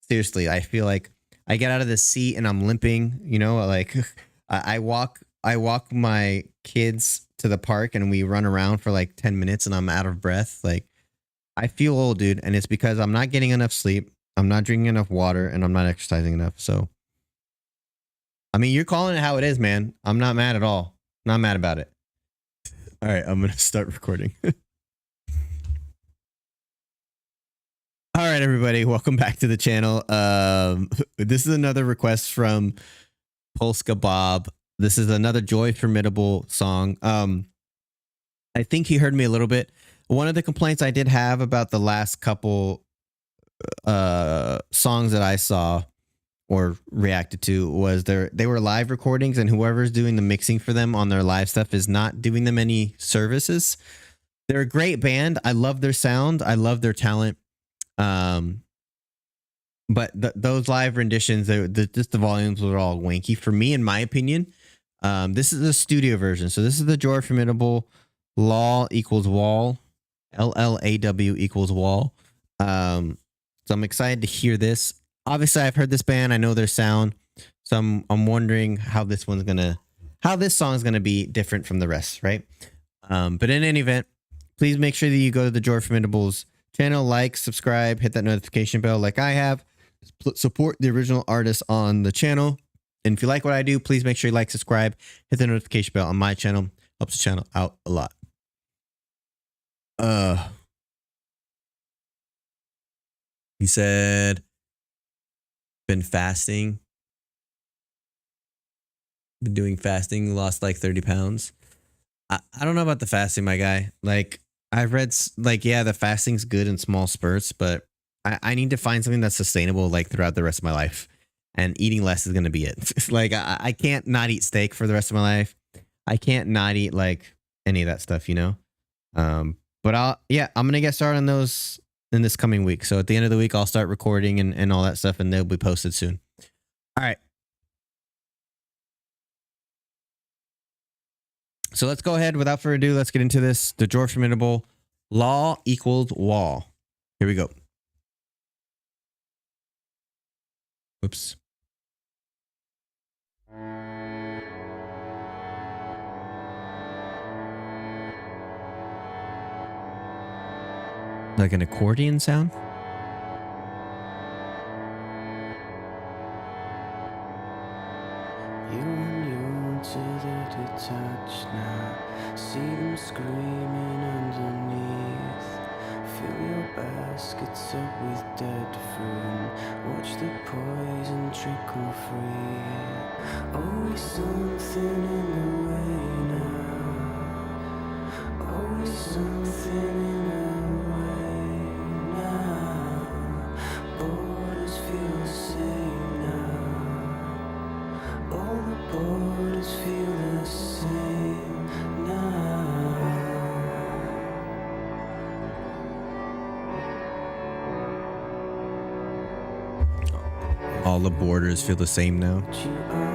Seriously, I feel like I get out of the seat and I'm limping, you know, like I walk my kids to the park and we run around for like 10 minutes and I'm out of breath. Like, I feel old, dude. And it's because I'm not getting enough sleep. I'm not drinking enough water and I'm not exercising enough. So, I mean, you're calling it how it is, man. I'm not mad at all. Not mad about it. All right, I'm going to start recording. All right, everybody. Welcome back to the channel. This is another request from Polska Bob. This is another Joy Formidable song. I think he heard me a little bit. One of the complaints I did have about the last couple songs that I saw or reacted to was they were live recordings, and whoever's doing the mixing for them on their live stuff is not doing them any services. They're a great band. I love their sound. I love their talent. But those live renditions, just the volumes were all wanky for me, in my opinion. This is the studio version. So this is the Joy Formidable Law equals Wall, LLAW equals Wall. So I'm excited to hear this. Obviously, I've heard this band. I know their sound. So I'm wondering how this song's gonna be different from the rest, right? But in any event, please make sure that you go to the Joy Formidable's channel, like, subscribe, hit that notification bell like I have. Support the original artist on the channel. And if you like what I do, please make sure you like, subscribe, hit the notification bell on my channel. Helps the channel out a lot. He said, been fasting. Been doing fasting, lost like 30 pounds. I don't know about the fasting, my guy. Like, I've read, like, yeah, the fasting's good in small spurts, but I need to find something that's sustainable, like, throughout the rest of my life. And eating less is going to be it. Like, I can't not eat steak for the rest of my life. I can't not eat, like, any of that stuff, you know? But I'm going to get started on those in this coming week. So at the end of the week, I'll start recording and all that stuff, and they'll be posted soon. All right. So let's go ahead. Without further ado, let's get into this. The Joy Formidable Law equals Wall. Here we go. Oops. Like an accordion sound?
You and you to the touch now. See them screaming underneath. Fill your baskets up with dead fruit. Watch the poison trickle free. Always something in the way now. Always something in the way now. Borders feel the same now. All the borders feel the same now.
All the borders feel the same now.
You are.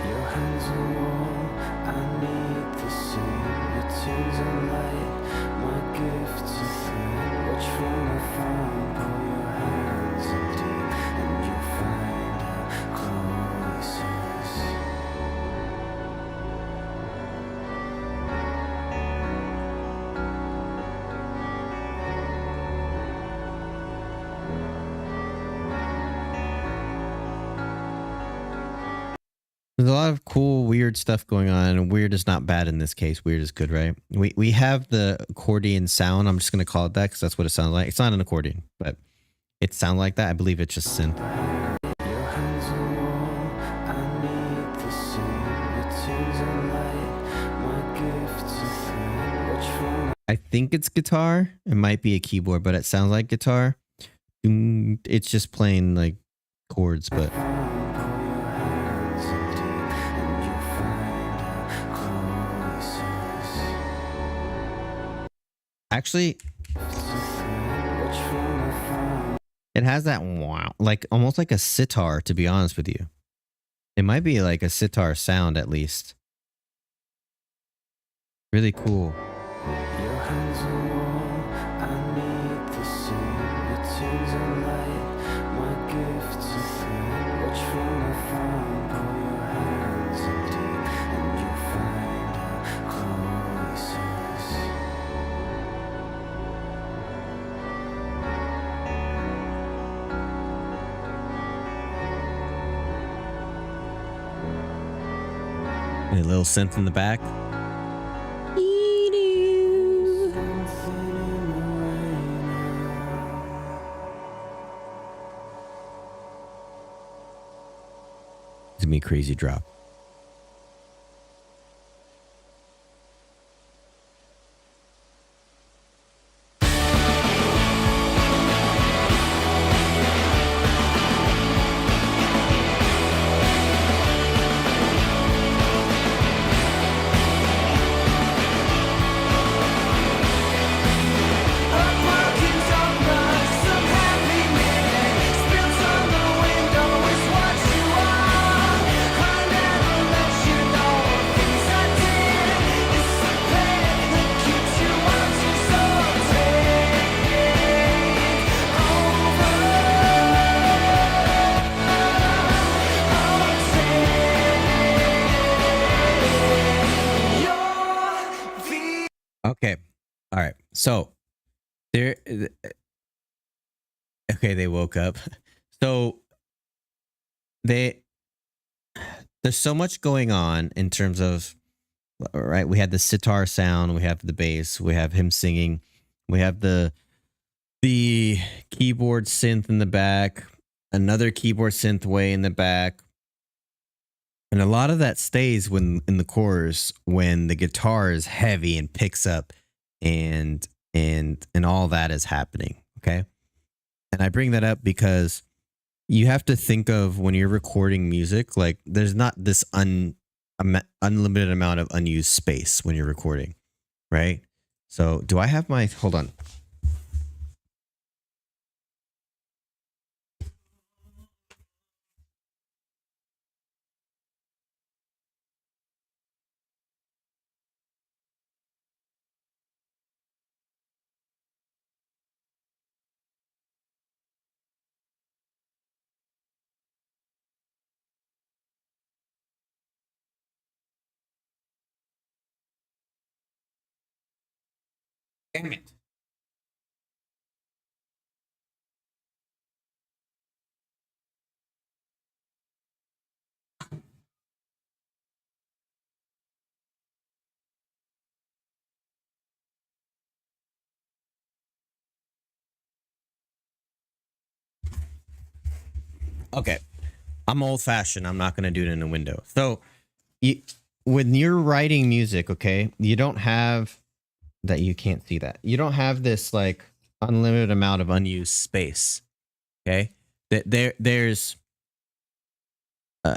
Your hands on wall, I need the same. Your tunes are light, my gift's a thing. Watch from afar, pull your hands in deep, and you'll find out closeness.
There's a lot of cool, weird stuff going on, and weird is not bad in this case. Weird is good, right? We have the accordion sound. I'm just gonna call it that because that's what it sounds like. It's not an accordion, but it sounds like that. I believe it's just synth.
Your hands are warm, I need the same. Your tunes are light, my gifts are thin. Which one
I think it's guitar. It might be a keyboard, but it sounds like guitar. It's just playing like chords, but
found? Pull your hands in deep, and you'll find out closest.
actually,
Which one I found?
it has that wow, like almost like a sitar. To be honest with you, it might be like a sitar sound at least. Really cool.
Your hands are warm, I need the same. Your tunes are light, my gifts are thin. Which one I found? Pull your hands in deep, and you'll find out closest.
And a little synth in the back.
Something in the rain.
It's gonna be a crazy drop. Okay. All right. So there. Okay, they woke up. So there's so much going on in terms of, right? We had the sitar sound, we have the bass, we have him singing, we have the keyboard synth in the back, another keyboard synth way in the back. And a lot of that stays when in the chorus when the guitar is heavy and picks up and all that is happening. Okay. And I bring that up because you have to think of when you're recording music, like there's not this unlimited amount of unused space when you're recording, right? So do I have my, hold on. Damn it. Okay. I'm old fashioned. I'm not going to do it in a window. So when you're writing music, okay, you don't have that. You can't see that. You don't have this like unlimited amount of unused space. Okay. There's,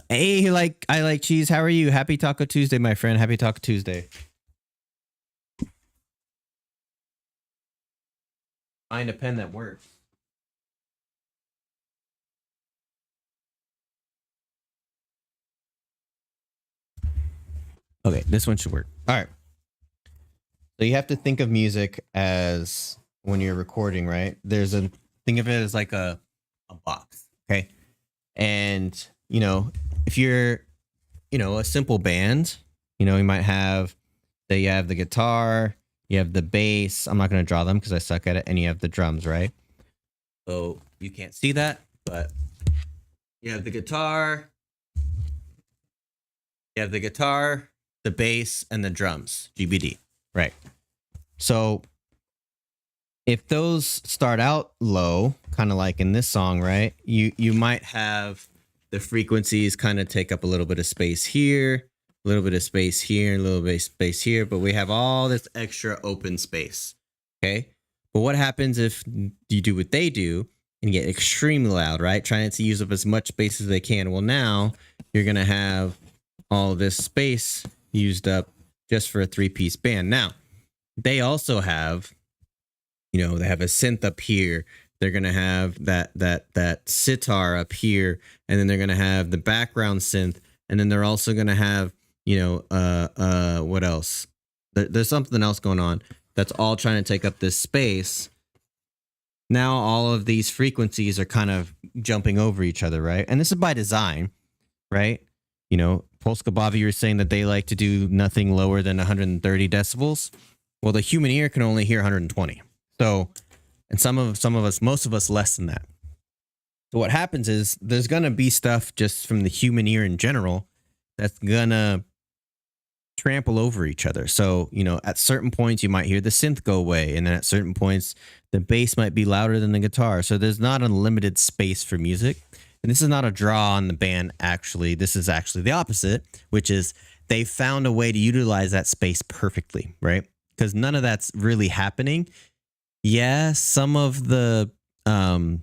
hey, like, I like cheese. How are you? Happy Taco Tuesday, my friend. Happy Taco Tuesday. Find a pen that works. Okay, this one should work. All right. So you have to think of music as when you're recording, right? Think of it as like a box, okay? And, you know, if you're, you know, a simple band, you know, you might have you have the guitar, you have the bass. I'm not going to draw them because I suck at it. And you have the drums, right? So you can't see that, but you have the guitar, You have the guitar, the bass, and the drums, GBD, right? So if those start out low, kind of like in this song, right? You might have the frequencies kind of take up a little bit of space here, a little bit of space here, a little bit of space here, but we have all this extra open space, okay? But what happens if you do what they do and get extremely loud, right? Trying to use up as much space as they can. Well, now you're going to have all this space used up just for a 3-piece band. Now, they also have, you know, they have a synth up here. They're going to have that sitar up here, and then they're going to have the background synth, and then they're also going to have, you know, what else? There's something else going on that's all trying to take up this space. Now all of these frequencies are kind of jumping over each other, right? And this is by design, right? You know, Polska Bobby, you were saying that they like to do nothing lower than 130 decibels. Well, the human ear can only hear 120. So, and some of us, most of us, less than that. So what happens is there's gonna be stuff just from the human ear in general that's gonna trample over each other. So, you know, at certain points you might hear the synth go away, and then at certain points the bass might be louder than the guitar. So there's not unlimited space for music. And this is not a draw on the band, actually. This is actually the opposite, which is they found a way to utilize that space perfectly, right? Because none of that's really happening. Yeah, some of the synth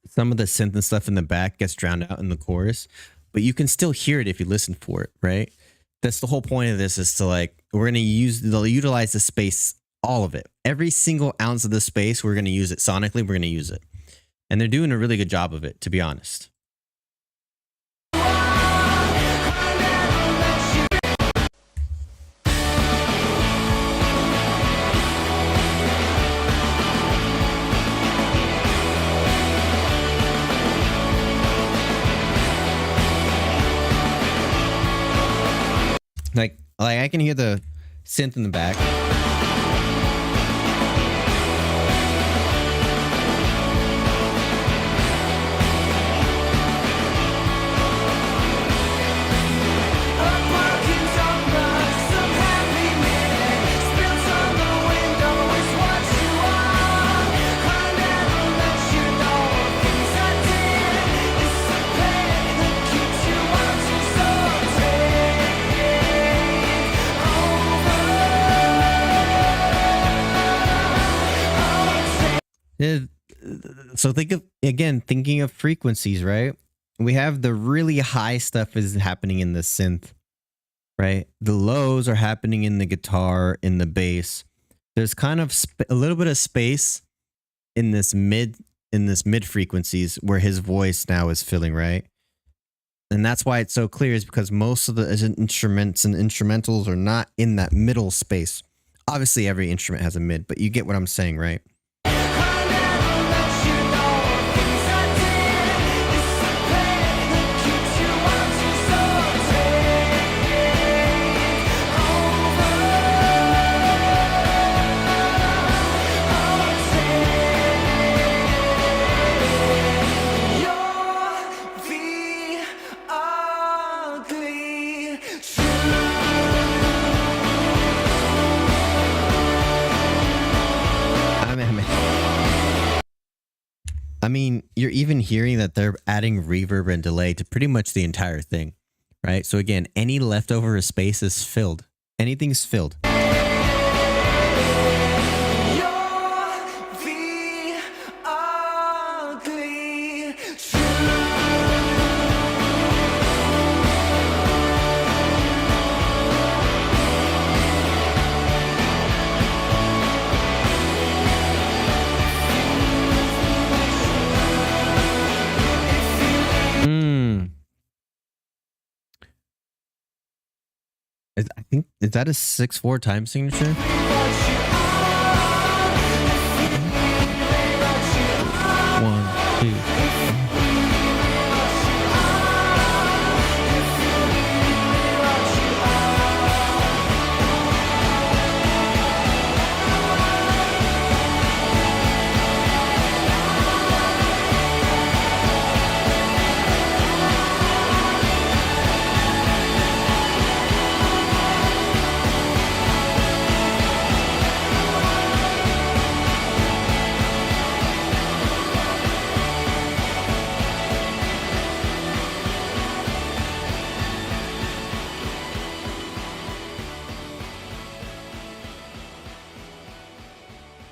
and stuff in the back gets drowned out in the chorus, but you can still hear it if you listen for it, right? That's the whole point of this, is to like, they'll utilize the space, all of it. Every single ounce of the space, we're going to use it sonically, we're going to use it. And they're doing a really good job of it, to be honest. Like I can hear the synth in the back. So thinking of frequencies, right? We have the really high stuff is happening in the synth, right? The lows are happening in the guitar, in the bass. There's kind of a little bit of space in this mid frequencies where his voice now is filling, right? And that's why it's so clear, is because most of the instruments and instrumentals are not in that middle space. Obviously, every instrument has a mid, but you get what I'm saying, right? I mean, you're even hearing that they're adding reverb and delay to pretty much the entire thing, right? So again, any leftover space is filled. Anything's filled. I think, is that a 6/4 time signature? One, two.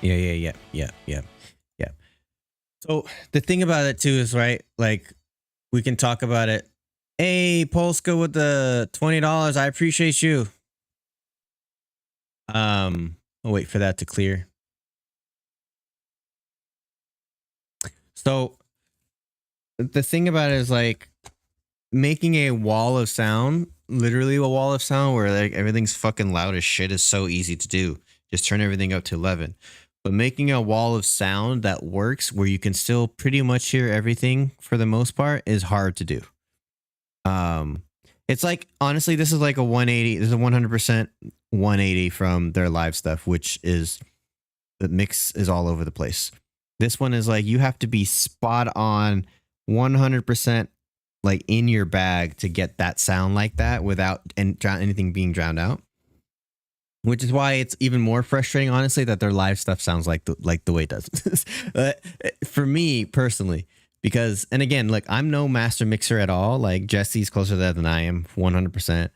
Yeah. So the thing about it too is, right, like we can talk about it. Hey, Polska with the $20. I appreciate you. I'll wait for that to clear. So the thing about it is like making a wall of sound, literally a wall of sound where like everything's fucking loud as shit is so easy to do. Just turn everything up to 11. But making a wall of sound that works where you can still pretty much hear everything for the most part is hard to do. It's like, honestly, this is like a 180. This is a 100% 180 from their live stuff, which is the mix is all over the place. This one is like you have to be spot on 100% like in your bag to get that sound like that without anything being drowned out. Which is why it's even more frustrating, honestly, that their live stuff sounds like the way it does. For me personally, because, and again, like I'm no master mixer at all. Like Jesse's closer to that than I am, 100%.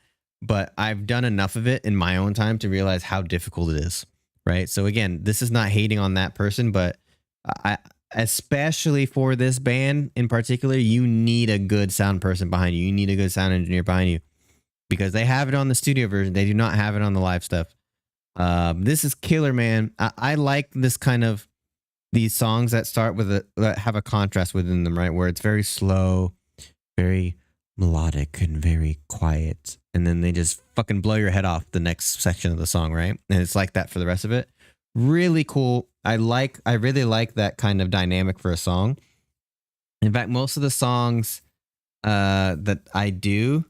But I've done enough of it in my own time to realize how difficult it is, right? So again, this is not hating on that person, but especially for this band in particular, you need a good sound person behind you. You need a good sound engineer behind you because they have it on the studio version. They do not have it on the live stuff. This is killer, man. I like this kind of these songs that start with that have a contrast within them, right? Where it's very slow, very melodic, and very quiet, and then they just fucking blow your head off the next section of the song, right? And it's like that for the rest of it. Really cool. I really like that kind of dynamic for a song. In fact, most of the songs that I do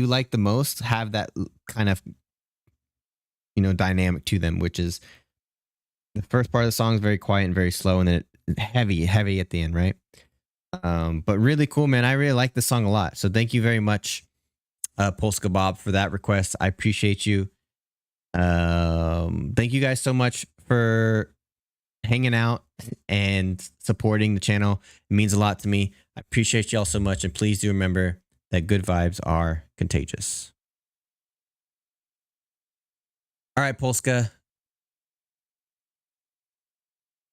like the most have that kind of, you know, dynamic to them, which is the first part of the song is very quiet and very slow, and then it heavy at the end, right? But really cool, man. I really like the song a lot. So thank you very much, Polska Bob, for that request. I appreciate you. Thank you guys so much for hanging out and supporting the channel. It means a lot to me. I appreciate y'all so much, and please do remember that good vibes are contagious. All right, Polska.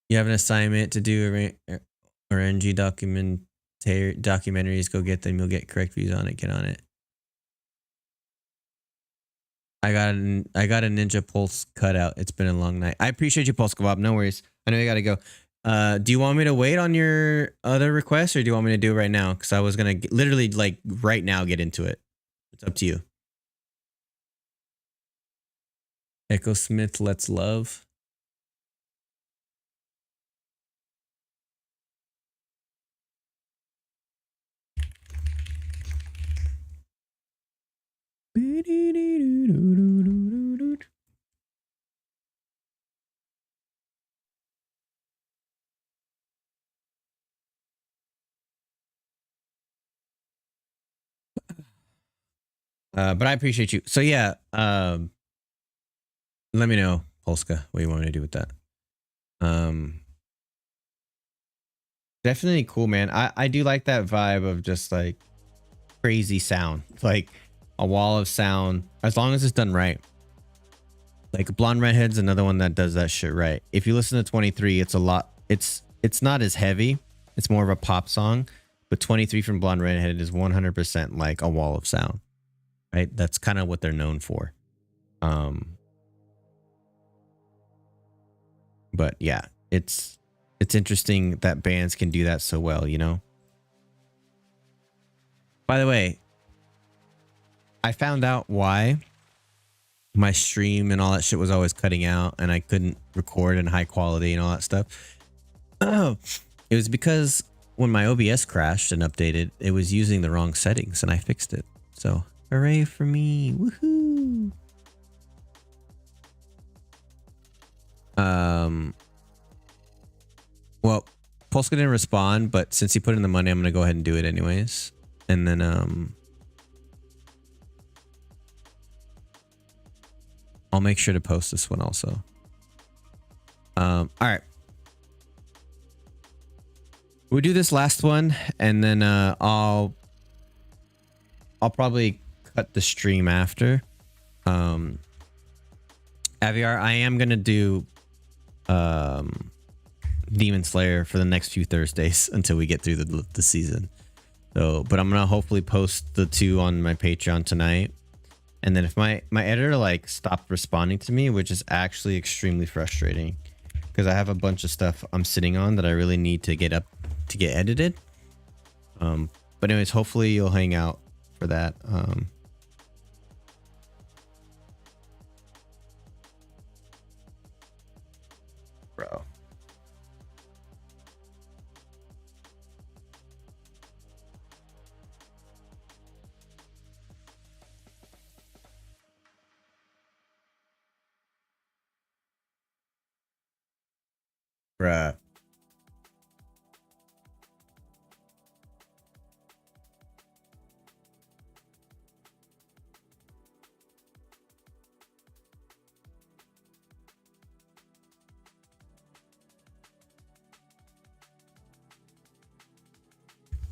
You have an assignment to do, RNG documentaries. Go get them. You'll get correct views on it. Get on it. I got a Ninja Pulse cutout. It's been a long night. I appreciate you, Polska Bob. No worries. I know you got to go. Do you want me to wait on your other request, or do you want me to do it right now? Because I was going to literally like right now get into it. It's up to you. Echo Smith, Let's Love. But I appreciate you. So yeah, let me know, Polska, what you want me to do with that. Definitely cool, man. I do like that vibe of just like crazy sound, like a wall of sound, as long as it's done right. Like Blonde Redhead's another one that does that shit right. If you listen to 23, it's a lot. It's not as heavy. It's more of a pop song, but 23 from Blonde Redhead is 100% like a wall of sound. Right? That's kind of what they're known for. But yeah, it's interesting that bands can do that so well, you know? By the way, I found out why my stream and all that shit was always cutting out and I couldn't record in high quality and all that stuff. It was because when my OBS crashed and updated, it was using the wrong settings and I fixed it. So hooray for me. Woohoo. Well, Polska didn't respond, but since he put in the money, I'm going to go ahead and do it anyways. And then, I'll make sure to post this one also. All right. We'll do this last one and then, I'll probably cut the stream after. Aviar, I am gonna do Demon Slayer for the next few Thursdays until we get through the season. So, but I'm gonna hopefully post the 2 on my Patreon tonight. And then if my editor like stopped responding to me, which is actually extremely frustrating because I have a bunch of stuff I'm sitting on that I really need to get edited. But anyways, hopefully you'll hang out for that. Bro. Bruh.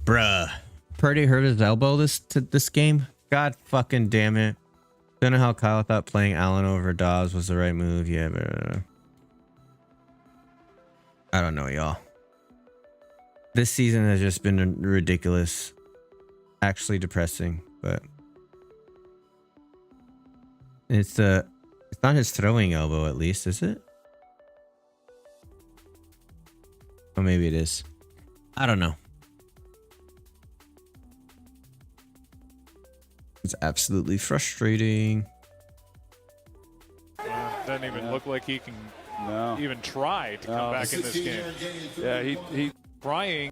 Bruh. Purdy hurt his elbow this game? God fucking damn it. Don't know how Kyle thought playing Allen over Dobbs was the right move. Yeah, but I don't know, y'all. This season has just been ridiculous. Actually depressing, but it's not his throwing elbow, at least, is it? Oh, maybe it is. I don't know. It's absolutely frustrating.
Doesn't even look like he can even try to come back in this game. Yeah, he's trying.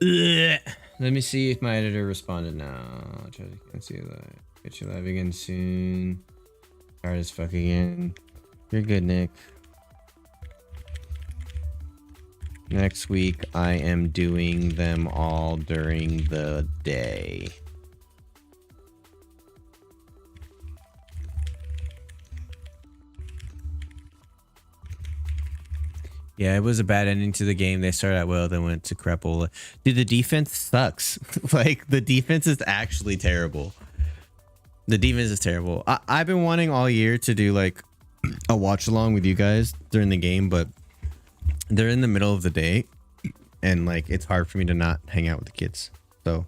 Let me see if my editor responded now. I'll try to see that. Get you live again soon. Hard as fuck again. You're good, Nick. Next week, I am doing them all during the day. Yeah, it was a bad ending to the game. They started out well, then went to crapola. Dude, the defense sucks. Like, the defense is actually terrible. The defense is terrible. I've been wanting all year to do, like, a watch along with you guys during the game, but they're in the middle of the day, and, like, it's hard for me to not hang out with the kids. So,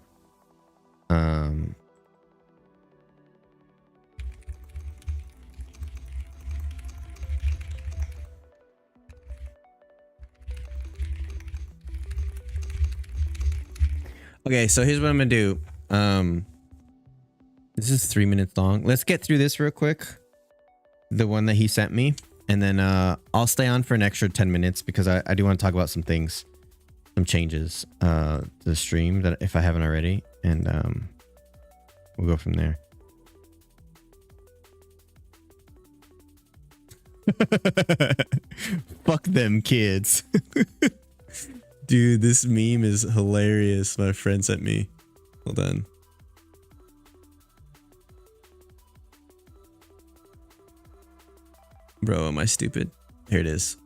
okay, so here's what I'm gonna do. This is 3 minutes long. Let's get through this real quick. The one that he sent me, and then I'll stay on for an extra 10 minutes because I do want to talk about some things, some changes to the stream that if I haven't already, and we'll go from there. Fuck them kids. Dude, this meme is hilarious. My friend sent me. Hold on. Bro, am I stupid? Here it is.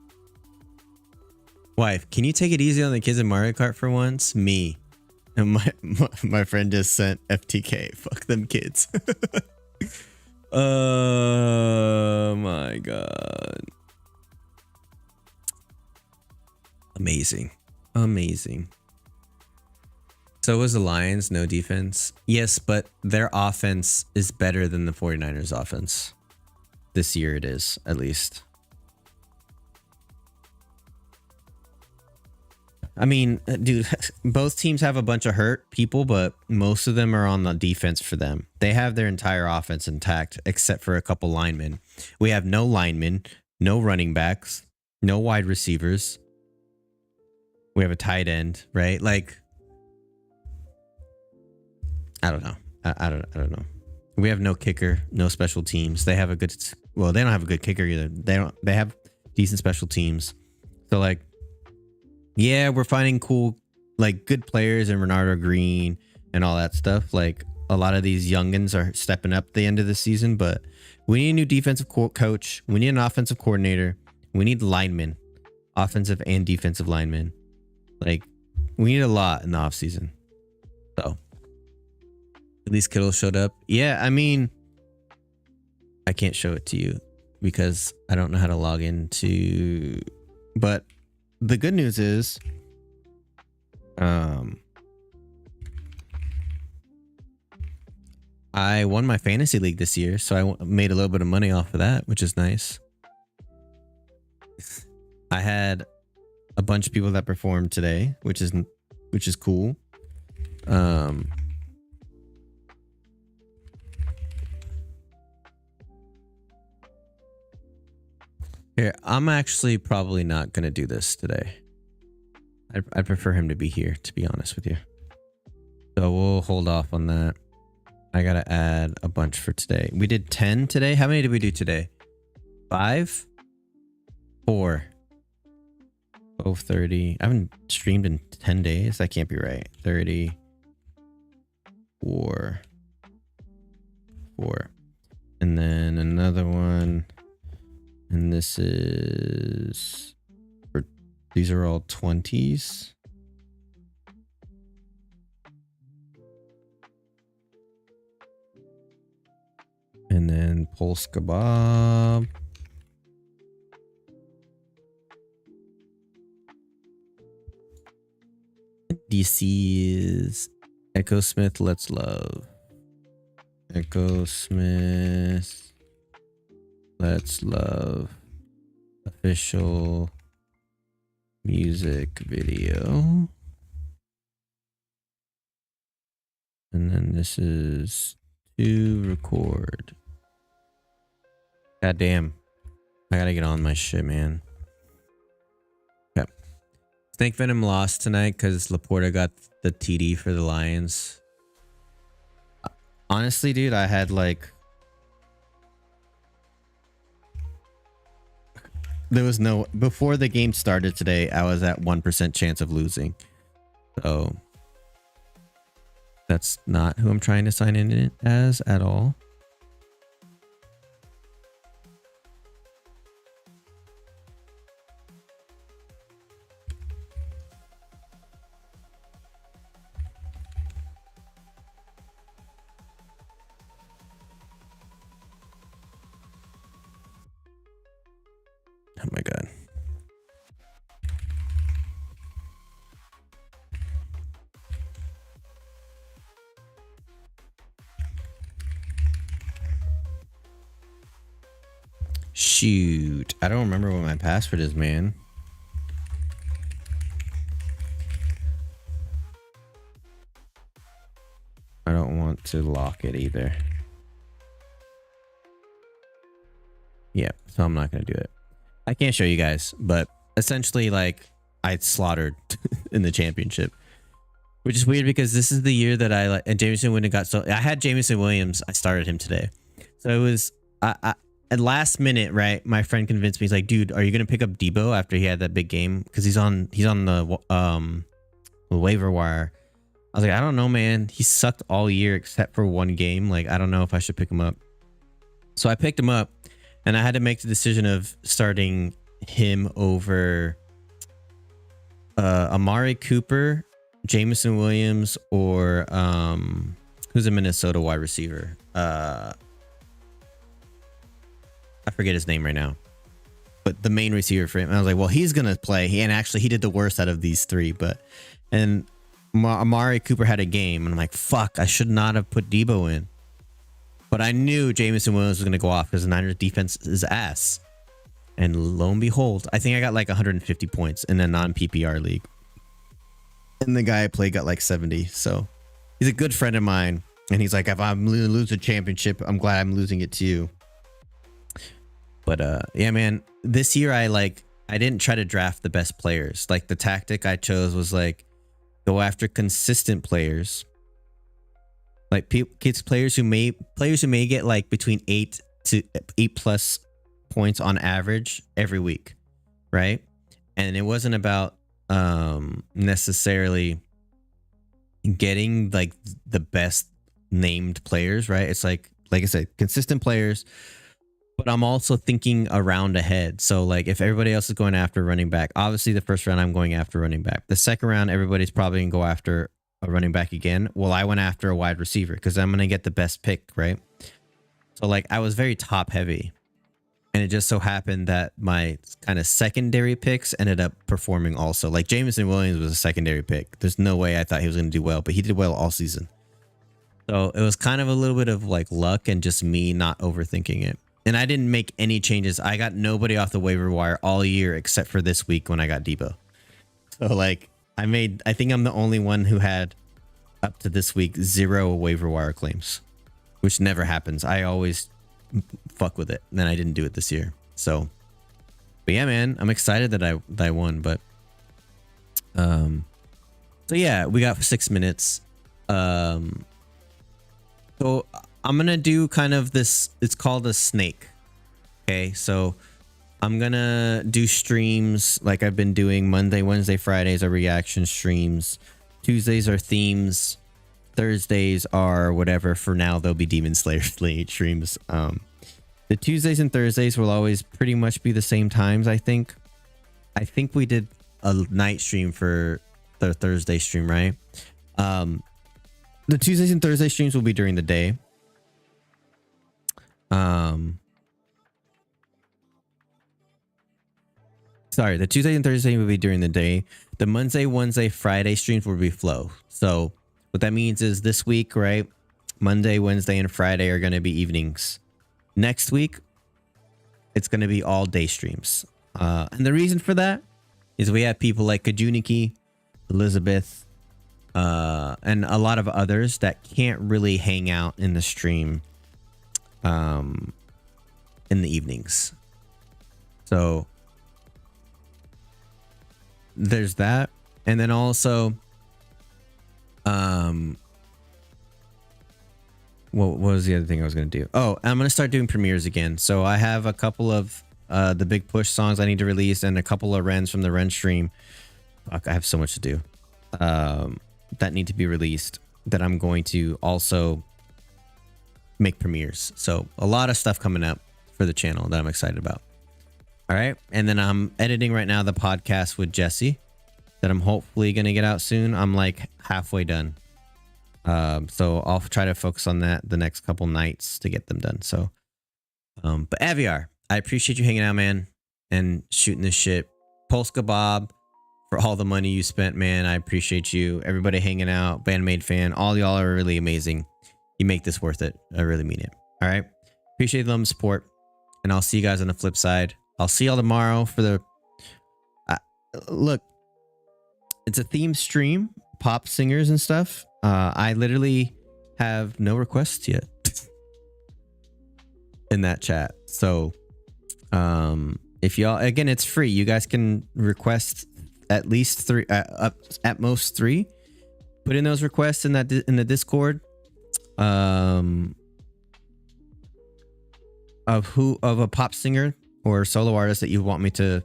Wife, can you take it easy on the kids in Mario Kart for once? Me. And my friend just sent FTK. Fuck them kids. Oh my god. Amazing. Amazing. So was the Lions, no defense. Yes, but their offense is better than the 49ers offense. This year it is, at least. I mean, dude, both teams have a bunch of hurt people, but most of them are on the defense for them. They have their entire offense intact, except for a couple linemen. We have no linemen, no running backs, no wide receivers. We have a tight end, right? Like, I don't know. I don't know. We have no kicker, no special teams. They have a good, well, they don't have a good kicker either. They have decent special teams. So like, yeah, we're finding cool, like good players in Renardo Green and all that stuff. Like a lot of these youngins are stepping up at the end of the season, but we need a new defensive coach. We need an offensive coordinator. We need linemen, offensive and defensive linemen. Like we need a lot in the offseason. So at least Kittle showed up. Yeah, I mean, I can't show it to you because I don't know how to log into. But the good news is, I won my fantasy league this year, so I made a little bit of money off of that, which is nice. I had a bunch of people that performed today, which is cool. Here, I'm actually probably not gonna do this today. I'd prefer him to be here, to be honest with you. So we'll hold off on that. I gotta add a bunch for today. We did 10 today. How many did we do today? 5? 4. 12:30. I haven't streamed in 10 days. That can't be right. 30. 4. And then another one. And this is for, these are all 20s. And then pulse kebab. DC is Echo Smith. Let's love Echo Smith. Let's love official music video. And then this is to record. God damn. I gotta get on my shit, man. Okay. Snake Venom lost tonight because Laporta got the TD for the Lions. Honestly, dude, I had like... There was no... Before the game started today, I was at 1% chance of losing. So... That's not who I'm trying to sign in as at all. Oh my God. Shoot, I don't remember what my password is, man. I don't want to lock it either. Yeah, so I'm not gonna do it. I can't show you guys, but essentially, like, I slaughtered in the championship, which is weird because this is the year that I like. And Jameson Williams got so. I had Jameson Williams. I started him today, so it was. At last minute, right? My friend convinced me. He's like, "Dude, are you gonna pick up Debo after he had that big game? Because he's on the waiver wire." I was like, "I don't know, man. He sucked all year except for one game. Like, I don't know if I should pick him up." So I picked him up, and I had to make the decision of starting him over Amari Cooper, Jameson Williams, or who's a Minnesota wide receiver. I forget his name right now, but the main receiver for him. I was like, well, he's gonna play. And actually, he did the worst out of these three. And Amari Cooper had a game, and I'm like, fuck, I should not have put Debo in. But I knew Jameson Williams was gonna go off because the Niners defense is ass. And lo and behold, I think I got like 150 points in a non-PPR league, and the guy I played got like 70. So he's a good friend of mine, and he's like, if I'm lose a championship, I'm glad I'm losing it to you. But yeah, man, this year I didn't try to draft the best players. Like, the tactic I chose was like, go after consistent players, like players who may get like between 8 plus points on average every week, right? And it wasn't about necessarily getting like the best named players, right? It's like I said, consistent players. But I'm also thinking around ahead. So, like, if everybody else is going after running back, obviously the first round I'm going after running back. The second round, everybody's probably going to go after a running back again. Well, I went after a wide receiver because I'm going to get the best pick, right? So like I was very top heavy. And it just so happened that my kind of secondary picks ended up performing also. Like Jameson Williams was a secondary pick. There's no way I thought he was going to do well, but he did well all season. So it was kind of a little bit of like luck and just me not overthinking it. And I didn't make any changes. I got nobody off the waiver wire all year except for this week when I got Debo. So like I think I'm the only one who had up to this week 0 waiver wire claims, which never happens. I always fuck with it, and then I didn't do it this year. So but yeah, man, I'm excited that I won. But so yeah, we got 6 minutes. So I'm gonna do kind of this, it's called a snake. Okay, so I'm gonna do streams like I've been doing. Monday, Wednesday, Fridays are reaction streams, Tuesdays are themes, Thursdays are whatever. For now, they'll be Demon Slayer streams. The Tuesdays and Thursdays will always pretty much be the same times. I think we did a night stream for the Thursday stream, right? The Tuesdays and Thursday streams will be during the day. Sorry, the Tuesday and Thursday will be during the day. The Monday, Wednesday, Friday streams will be flow. So what that means is this week, right? Monday, Wednesday, and Friday are going to be evenings. Next week, it's going to be all day streams. And the reason for that is we have people like Kajuniki, Elizabeth, and a lot of others that can't really hang out in the stream in the evenings. So there's that. And then also what was the other thing I was going to do? Oh, I'm going to start doing premieres again. So I have a couple of the Big Push songs I need to release and a couple of Rens from the Ren stream. Fuck, I have so much to do that need to be released that I'm going to also make premieres. So a lot of stuff coming up for the channel that I'm excited about. All right. And then I'm editing right now the podcast with Jesse that I'm hopefully going to get out soon. I'm like halfway done. So I'll try to focus on that the next couple nights to get them done. So, but Aviar, I appreciate you hanging out, man, and shooting this shit. Polska Bob, for all the money you spent, man. I appreciate you. Everybody hanging out, Bandmade fan, all y'all are really amazing. You make this worth it. I really mean it. All right. Appreciate the love and support. And I'll see you guys on the flip side. I'll see y'all tomorrow for the look. It's a theme stream, pop singers and stuff. I literally have no requests yet in that chat. So if y'all, again, it's free. You guys can request at least 3, at most 3. Put in those requests in that in the Discord. Of a pop singer or solo artist that you want me to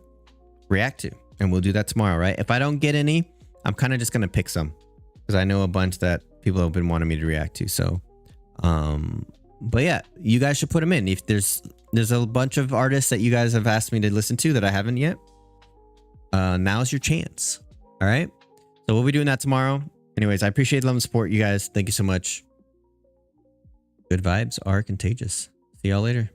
react to, and we'll do that tomorrow, right? If I don't get any, I'm kind of just gonna pick some because I know a bunch that people have been wanting me to react to. So but yeah, you guys should put them in. If there's a bunch of artists that you guys have asked me to listen to that I haven't yet, now's your chance. All right, so we'll be doing that tomorrow. Anyways, I appreciate the love and support, you guys. Thank you so much. Good vibes are contagious. See y'all later.